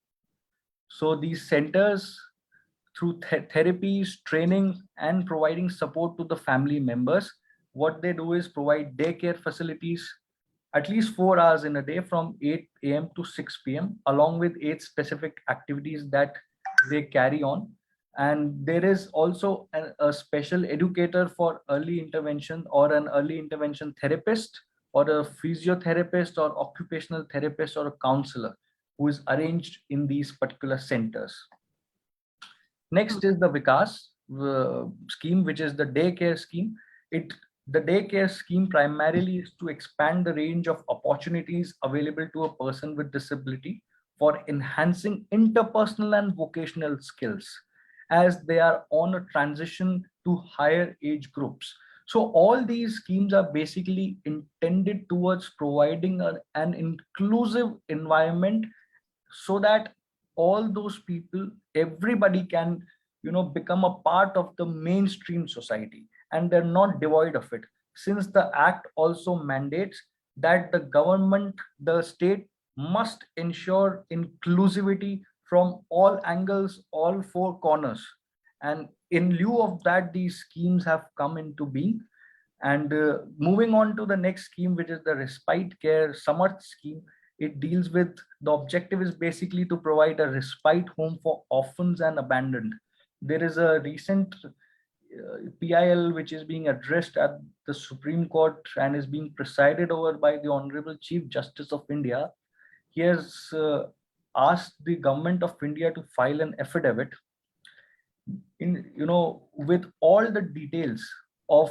So these centers, through therapies, training, and providing support to the family members, what they do is provide daycare facilities at least 4 hours in a day from 8 a.m. to 6 p.m., along with 8 specific activities that they carry on. And there is also a special educator for early intervention, or an early intervention therapist, or a physiotherapist, or occupational therapist, or a counselor who is arranged in these particular centers. Next is the Vikas scheme, which is the daycare scheme. The daycare scheme primarily is to expand the range of opportunities available to a person with disability for enhancing interpersonal and vocational skills as they are on a transition to higher age groups. So all these schemes are basically intended towards providing an inclusive environment so that all those people, everybody can become a part of the mainstream society and they're not devoid of it, since the act also mandates that the government, the state, must ensure inclusivity from all angles, all 4 corners. And in lieu of that, these schemes have come into being. And moving on to the next scheme, which is the respite care Samarth scheme, it deals with, the objective is basically to provide a respite home for orphans and abandoned. There is a recent PIL which is being addressed at the Supreme Court and is being presided over by the Honorable Chief Justice of India. He has asked the government of India to file an affidavit in, with all the details of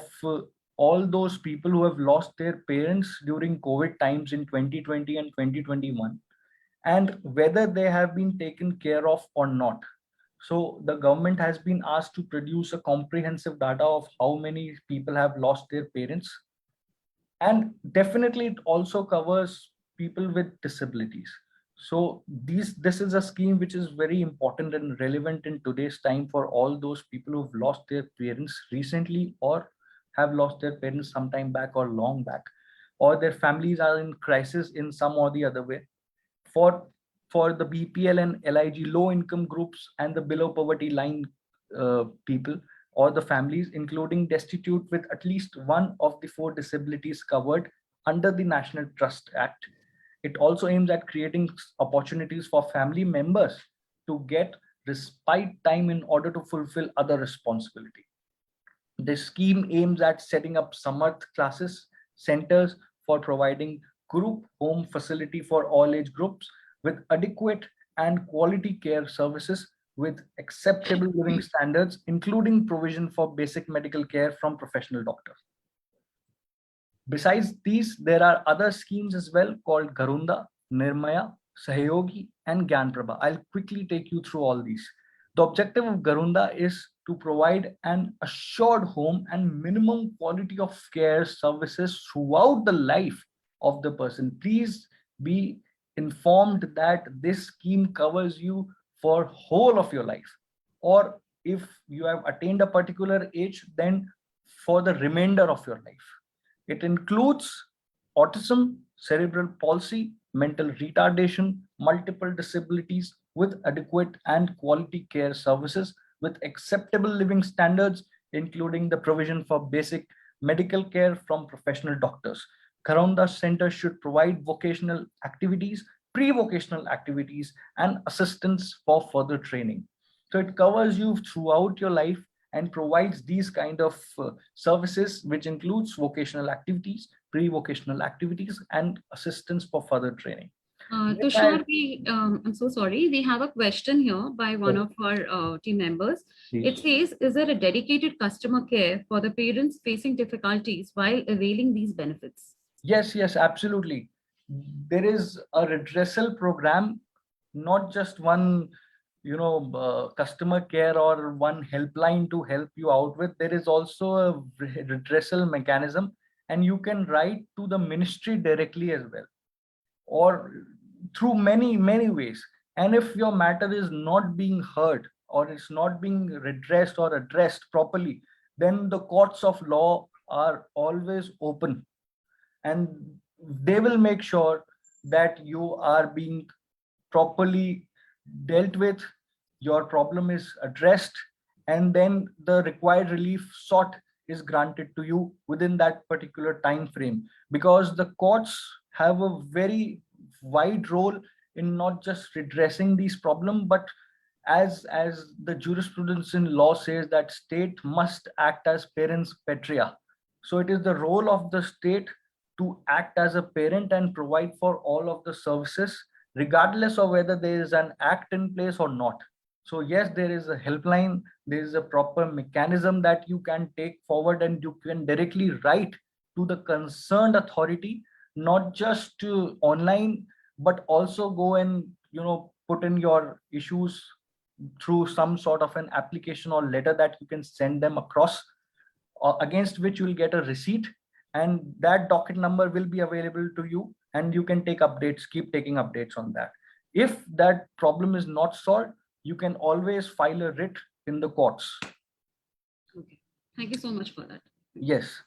all those people who have lost their parents during COVID times in 2020 and 2021, and whether they have been taken care of or not. So the government has been asked to produce a comprehensive data of how many people have lost their parents, and definitely it also covers people with disabilities. So this is a scheme which is very important and relevant in today's time for all those people who've lost their parents recently, or have lost their parents sometime back or long back, or their families are in crisis in some or the other way. For the BPL and LIG, low income groups, and the below poverty line people, or the families including destitute with at least one of the 4 disabilities covered under the National Trust Act. It also aims at creating opportunities for family members to get respite time in order to fulfill other responsibility. The scheme aims at setting up Samarth classes centers for providing group home facility for all age groups with adequate and quality care services with acceptable living standards, including provision for basic medical care from professional doctors. Besides these, there are other schemes as well called Garunda, Nirmaya, Sahayogi, and Gyan Prabha. I'll quickly take you through all these. The objective of Garunda is to provide an assured home and minimum quality of care services throughout the life of the person. Please be informed that this scheme covers you for whole of your life, or if you have attained a particular age, then for the remainder of your life. It includes autism, cerebral palsy, mental retardation, multiple disabilities with adequate and quality care services with acceptable living standards, including the provision for basic medical care from professional doctors. Karanda Center should provide vocational activities, pre-vocational activities, and assistance for further training. So it covers you throughout your life and provides these kind of services, which includes vocational activities, pre-vocational activities, and assistance for further training. Tushar, I'm so sorry. We have a question here by one of our team members. It says, is there a dedicated customer care for the parents facing difficulties while availing these benefits? Yes, absolutely. There is a redressal program, not just one, customer care or one helpline to help you out with. There is also a redressal mechanism, and you can write to the ministry directly as well, or through many ways. And if your matter is not being heard, or it's not being redressed or addressed properly, then the courts of law are always open, and they will make sure that you are being properly dealt with, your problem is addressed, and then the required relief sought is granted to you within that particular time frame, because the courts have a very wide role in not just redressing these problems, but as the jurisprudence in law says, that state must act as parens patria. So it is the role of the state to act as a parent and provide for all of the services, regardless of whether there is an act in place or not. So yes, there is a helpline, there is a proper mechanism that you can take forward, and you can directly write to the concerned authority, not just online, but also go and put in your issues through some sort of an application or letter that you can send them across, against which you will get a receipt, and that docket number will be available to you, and you can take updates, keep taking updates on that. If that problem is not solved, you can always file a writ in the courts. Okay, thank you so much for that. Yes.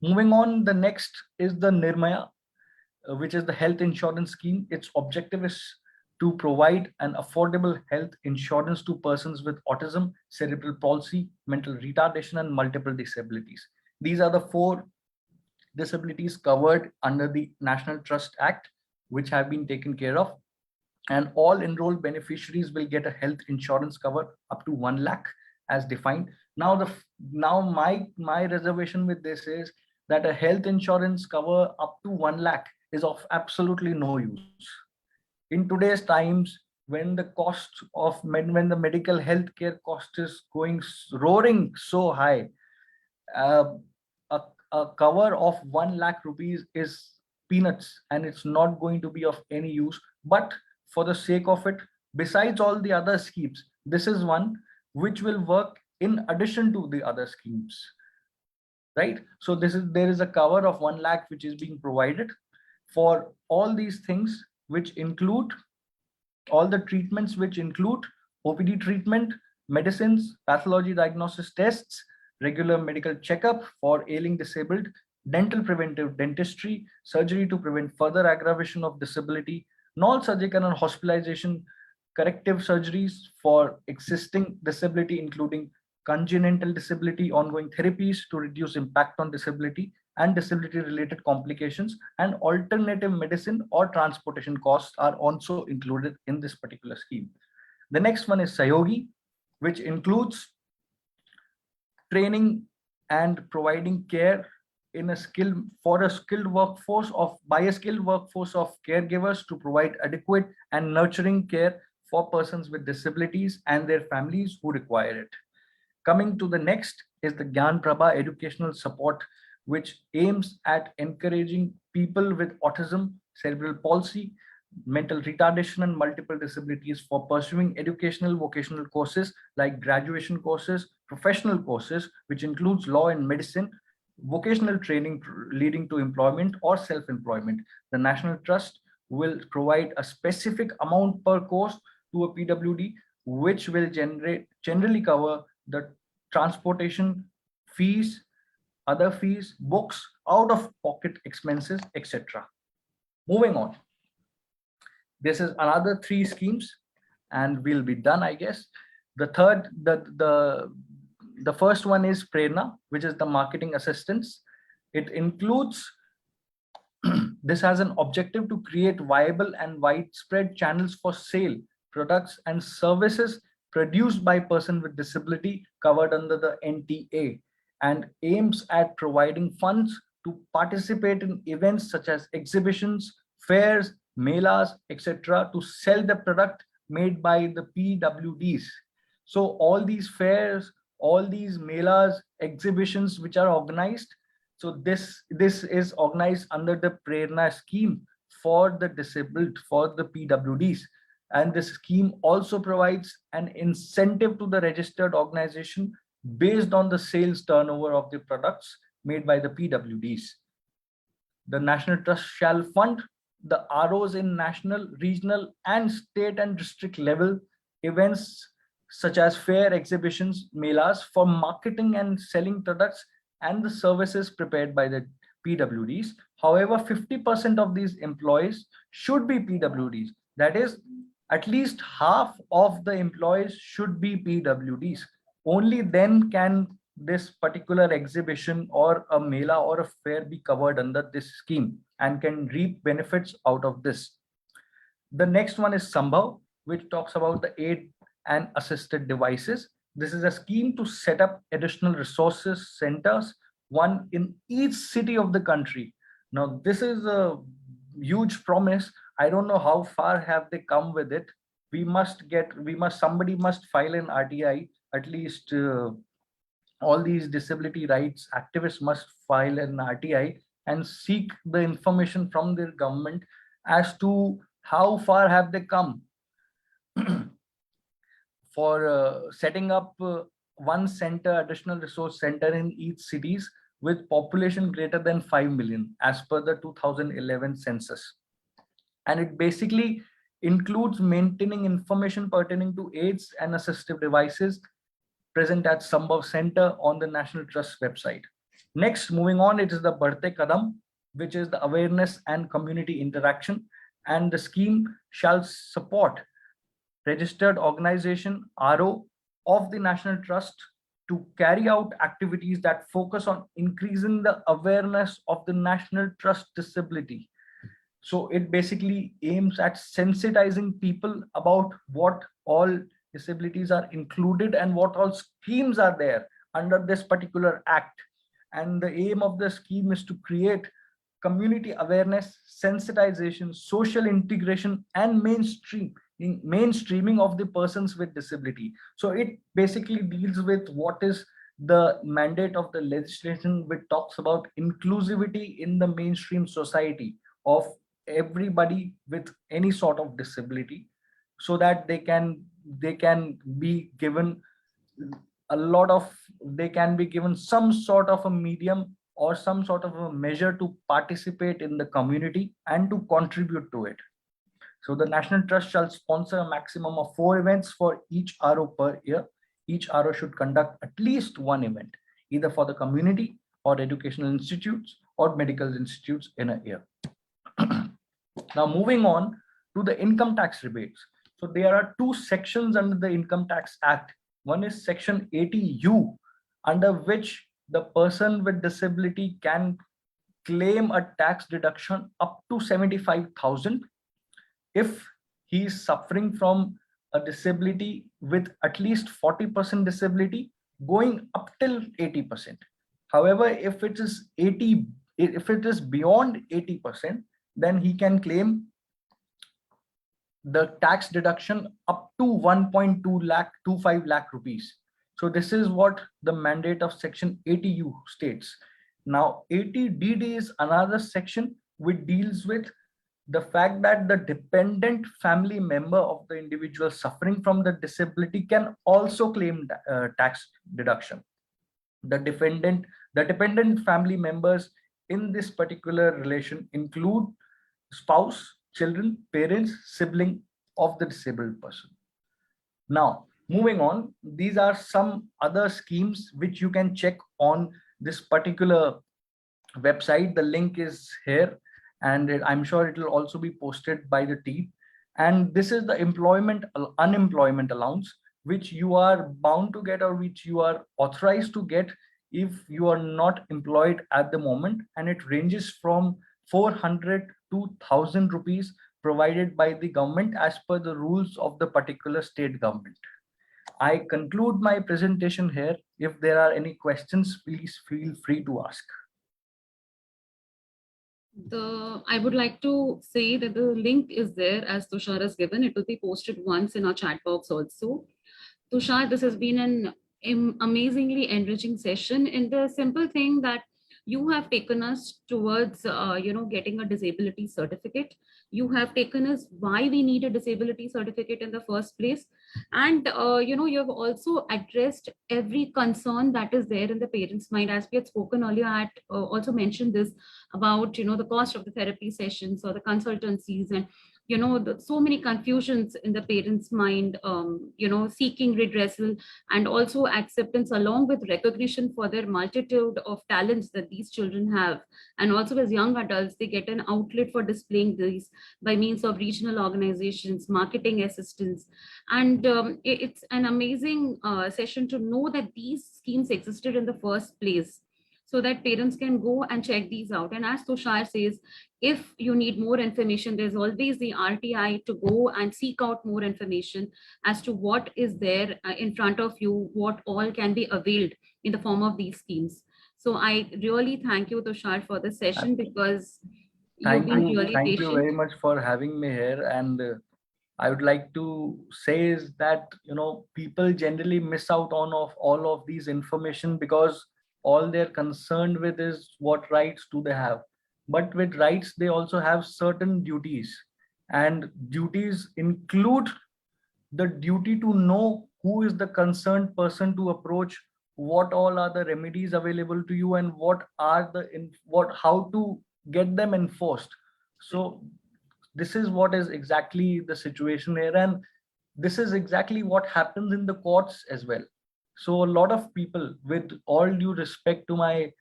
Moving on, the next is the Nirmaya, which is the health insurance scheme. Its objective is to provide an affordable health insurance to persons with autism, cerebral palsy, mental retardation, and multiple disabilities. These are the 4 disabilities covered under the National Trust Act, which have been taken care of. And all enrolled beneficiaries will get a health insurance cover up to 1 lakh as defined. Now, my reservation with this is that a health insurance cover up to 1 lakh is of absolutely no use. In today's times, when the cost of when the medical healthcare cost is going roaring so high, a cover of 1 lakh rupees is peanuts, and it's not going to be of any use. But for the sake of it, besides all the other schemes, this is one which will work in addition to the other schemes, right? So there is a cover of 1 lakh which is being provided for all these things, which include all the treatments, which include OPD treatment, medicines, pathology diagnosis tests, regular medical checkup for ailing disabled, dental preventive dentistry, surgery to prevent further aggravation of disability, non-surgical and hospitalization, corrective surgeries for existing disability, including congenital disability, ongoing therapies to reduce impact on disability and disability related complications, and alternative medicine or transportation costs are also included in this particular scheme. The next one is Sayogi, which includes training and providing care in a skilled workforce of caregivers to provide adequate and nurturing care for persons with disabilities and their families who require it. Coming to the next is the Gyan Prabha educational support which aims at encouraging people with autism, cerebral palsy, mental retardation, and multiple disabilities for pursuing educational vocational courses like graduation courses, professional courses, which includes law and medicine, vocational training leading to employment or self-employment. The National Trust will provide a specific amount per course to a PWD, which will generally cover the transportation fees, other fees, books, out of pocket expenses, etc. Moving on. This is another 3 schemes and we'll be done, I guess. The first one is Prerna, which is the marketing assistance. It includes this has an objective to create viable and widespread channels for sale, products and services produced by person with disability covered under the NTA, and aims at providing funds to participate in events such as exhibitions, fairs, melas, etc. to sell the product made by the PWDs. So all these fairs, all these melas, exhibitions which are organized, so this is organized under the Prerna scheme for the disabled, for the PWDs. And this scheme also provides an incentive to the registered organization based on the sales turnover of the products made by the PWDs. The National Trust shall fund the ROs in national, regional, and state and district level events such as fair, exhibitions, melas for marketing and selling products and the services prepared by the PWDs. However, 50% of these employees should be PWDs. That is, at least half of the employees should be PWDs. Only then can this particular exhibition or a mela or a fair be covered under this scheme and can reap benefits out of this. The next one is Sambhav, which talks about the aid and assisted devices. This is a scheme to set up additional resources centers, one in each city of the country. Now, this is a huge promise. I don't know how far have they come with it. Somebody must file an RTI, at least all these disability rights activists must file an RTI and seek the information from their government as to how far have they come for setting up one center, additional resource center in each cities with population greater than 5 million as per the 2011 census. And it basically includes maintaining information pertaining to aids and assistive devices present at Sambhav Center on the National Trust website. Next, moving on, it is the Badhte Kadam, which is the awareness and community interaction. And the scheme shall support registered organization RO of the National Trust to carry out activities that focus on increasing the awareness of the National Trust disability. So it basically aims at sensitizing people about what all disabilities are included and what all schemes are there under this particular act. And the aim of the scheme is to create community awareness, sensitization, social integration, and mainstreaming of the persons with disability. So it basically deals with what is the mandate of the legislation, which talks about inclusivity in the mainstream society of everybody with any sort of disability, so that they can be given some sort of a medium or some sort of a measure to participate in the community and to contribute to it. So the National Trust shall sponsor a maximum of 4 events for each RO per year. Each RO should conduct at least 1 event, either for the community or educational institutes or medical institutes in a year. Now moving on to the income tax rebates. So there are 2 sections under the Income Tax Act. One is Section 80U, under which the person with disability can claim a tax deduction up to 75,000 if he is suffering from a disability with at least 40% disability going up till 80%. However, if it is beyond 80%, then he can claim the tax deduction up to 1.25 lakh rupees. So this is what the mandate of Section 80U states. Now, 80DD is another section which deals with the fact that the dependent family member of the individual suffering from the disability can also claim tax deduction. The dependent family members in this particular relation include spouse, children, parents, sibling of the disabled person. Now, moving on, these are some other schemes which you can check on this particular website. The link is here, and I'm sure it will also be posted by the team. And this is the unemployment allowance, which you are bound to get, or which you are authorized to get if you are not employed at the moment. And it ranges from 400 to 1,000 rupees provided by the government as per the rules of the particular state government. I conclude my presentation here. If there are any questions, please feel free to ask. I would like to say that the link is there as Tushar has given. It will be posted once in our chat box also. Tushar, this has been an amazingly enriching session in the simple thing that you have taken us towards, getting a disability certificate. You have taken us why we need a disability certificate in the first place. And, you have also addressed every concern that is there in the parents' mind. As we had spoken earlier, I had also mentioned this about, the cost of the therapy sessions or the consultancies, and so many confusions in the parents' mind, seeking redressal and also acceptance, along with recognition for their multitude of talents that these children have. And also, as young adults, they get an outlet for displaying these by means of regional organizations, marketing assistance. And it's an amazing session to know that these schemes existed in the first place, so that parents can go and check these out. And as Tushar says, if you need more information, there's always the RTI to go and seek out more information as to what is there in front of you, what all can be availed in the form of these schemes. So I really thank you, Tushar, for the session, because you've been really Thank you patient. very much for having me here. And I would like to say is that people generally miss out on of all of these information because all they're concerned with is what rights do they have. But with rights, they also have certain duties, and duties include the duty to know who is the concerned person to approach, what all are the remedies available to you, and what are the what how to get them enforced. So this is what is exactly the situation here, and this is exactly what happens in the courts as well. So a lot of people, with all due respect to my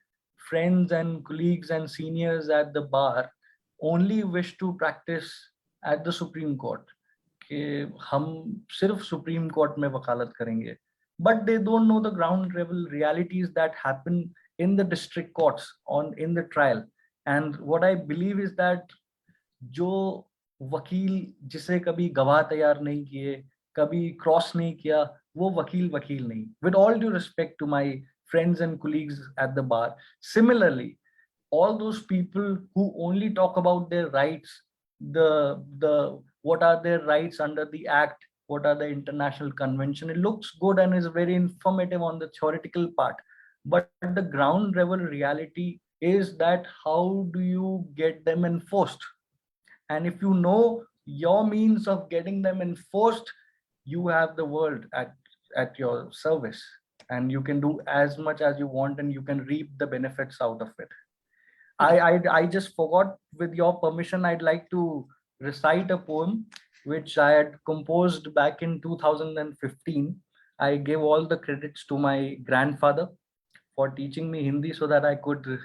friends and colleagues and seniors at the bar, only wish to practice at the Supreme Court, कि हम सिर्फ supreme court में वकालत करेंगे. But they don't know the ground level realities that happen in the district courts on in the trial. And what I believe is that जो वकील जिसे कभी गवाह तैयार नहीं किए, कभी क्रॉस नहीं किया, वो वकील वकील नहीं. With all due respect to my friends and colleagues at the bar, similarly, all those people who only talk about their rights, the what are their rights under the act, what are the international convention, it looks good and is very informative on the theoretical part, but the ground level reality is that how do you get them enforced? And if you know your means of getting them enforced, you have the world at your service, and you can do as much as you want, and you can reap the benefits out of it. I just forgot, with your permission, I'd like to recite a poem which I had composed back in 2015. I give all the credits to my grandfather for teaching me Hindi so that I could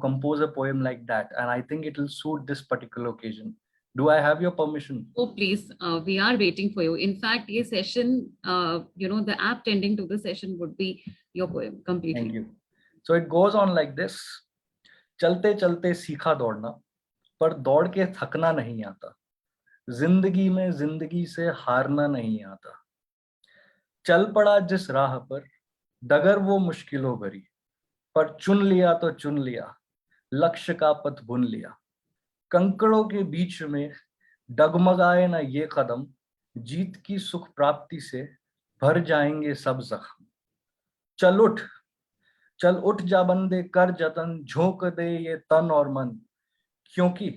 compose a poem like that, and I think it will suit this particular occasion. Do I have your permission? Oh, please, we are waiting for you. In fact, this session, the apt ending to the session would be your poem completely. Thank you. So it goes on like this. चलते चलते सीखा दौड़ना, पर दौड़ के थकना नहीं आता. जिंदगी में जिंदगी से हारना नहीं आता. चल पड़ा जिस राह पर, डगर वो मुश्किलों भरी, पर चुन लिया तो चुन लिया, लक्ष्य का पथ बुन लिया. कंकड़ों के बीच में डगमगाए ना ये कदम, जीत की सुख प्राप्ति से भर जाएंगे सब जख्म. चल उठ, चल उठ जा बंदे कर जतन, झोंक दे ये तन और मन, क्योंकि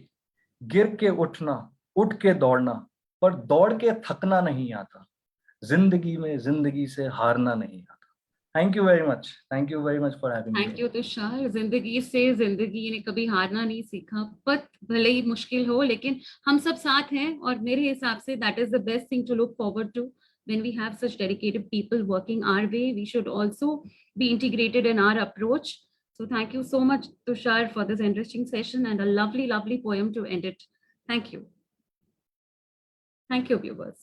गिर के उठना, उठ के दौड़ना, पर दौड़ के थकना नहीं आता, जिंदगी में जिंदगी से हारना नहीं आता। Thank you very much, thank you very much for having me. Thank you Tushar. जिंदगी से जिंदगी ने कभी हारना नहीं सीखा, पथ भले ही मुश्किल हो लेकिन हम सब साथ हैं, और मेरे हिसाब से that is the best thing to look forward to. when we have such dedicated people working our way, we should also be integrated in our approach. So thank you so much, Tushar, for this interesting session and a lovely poem to end it. Thank you. Thank you, viewers.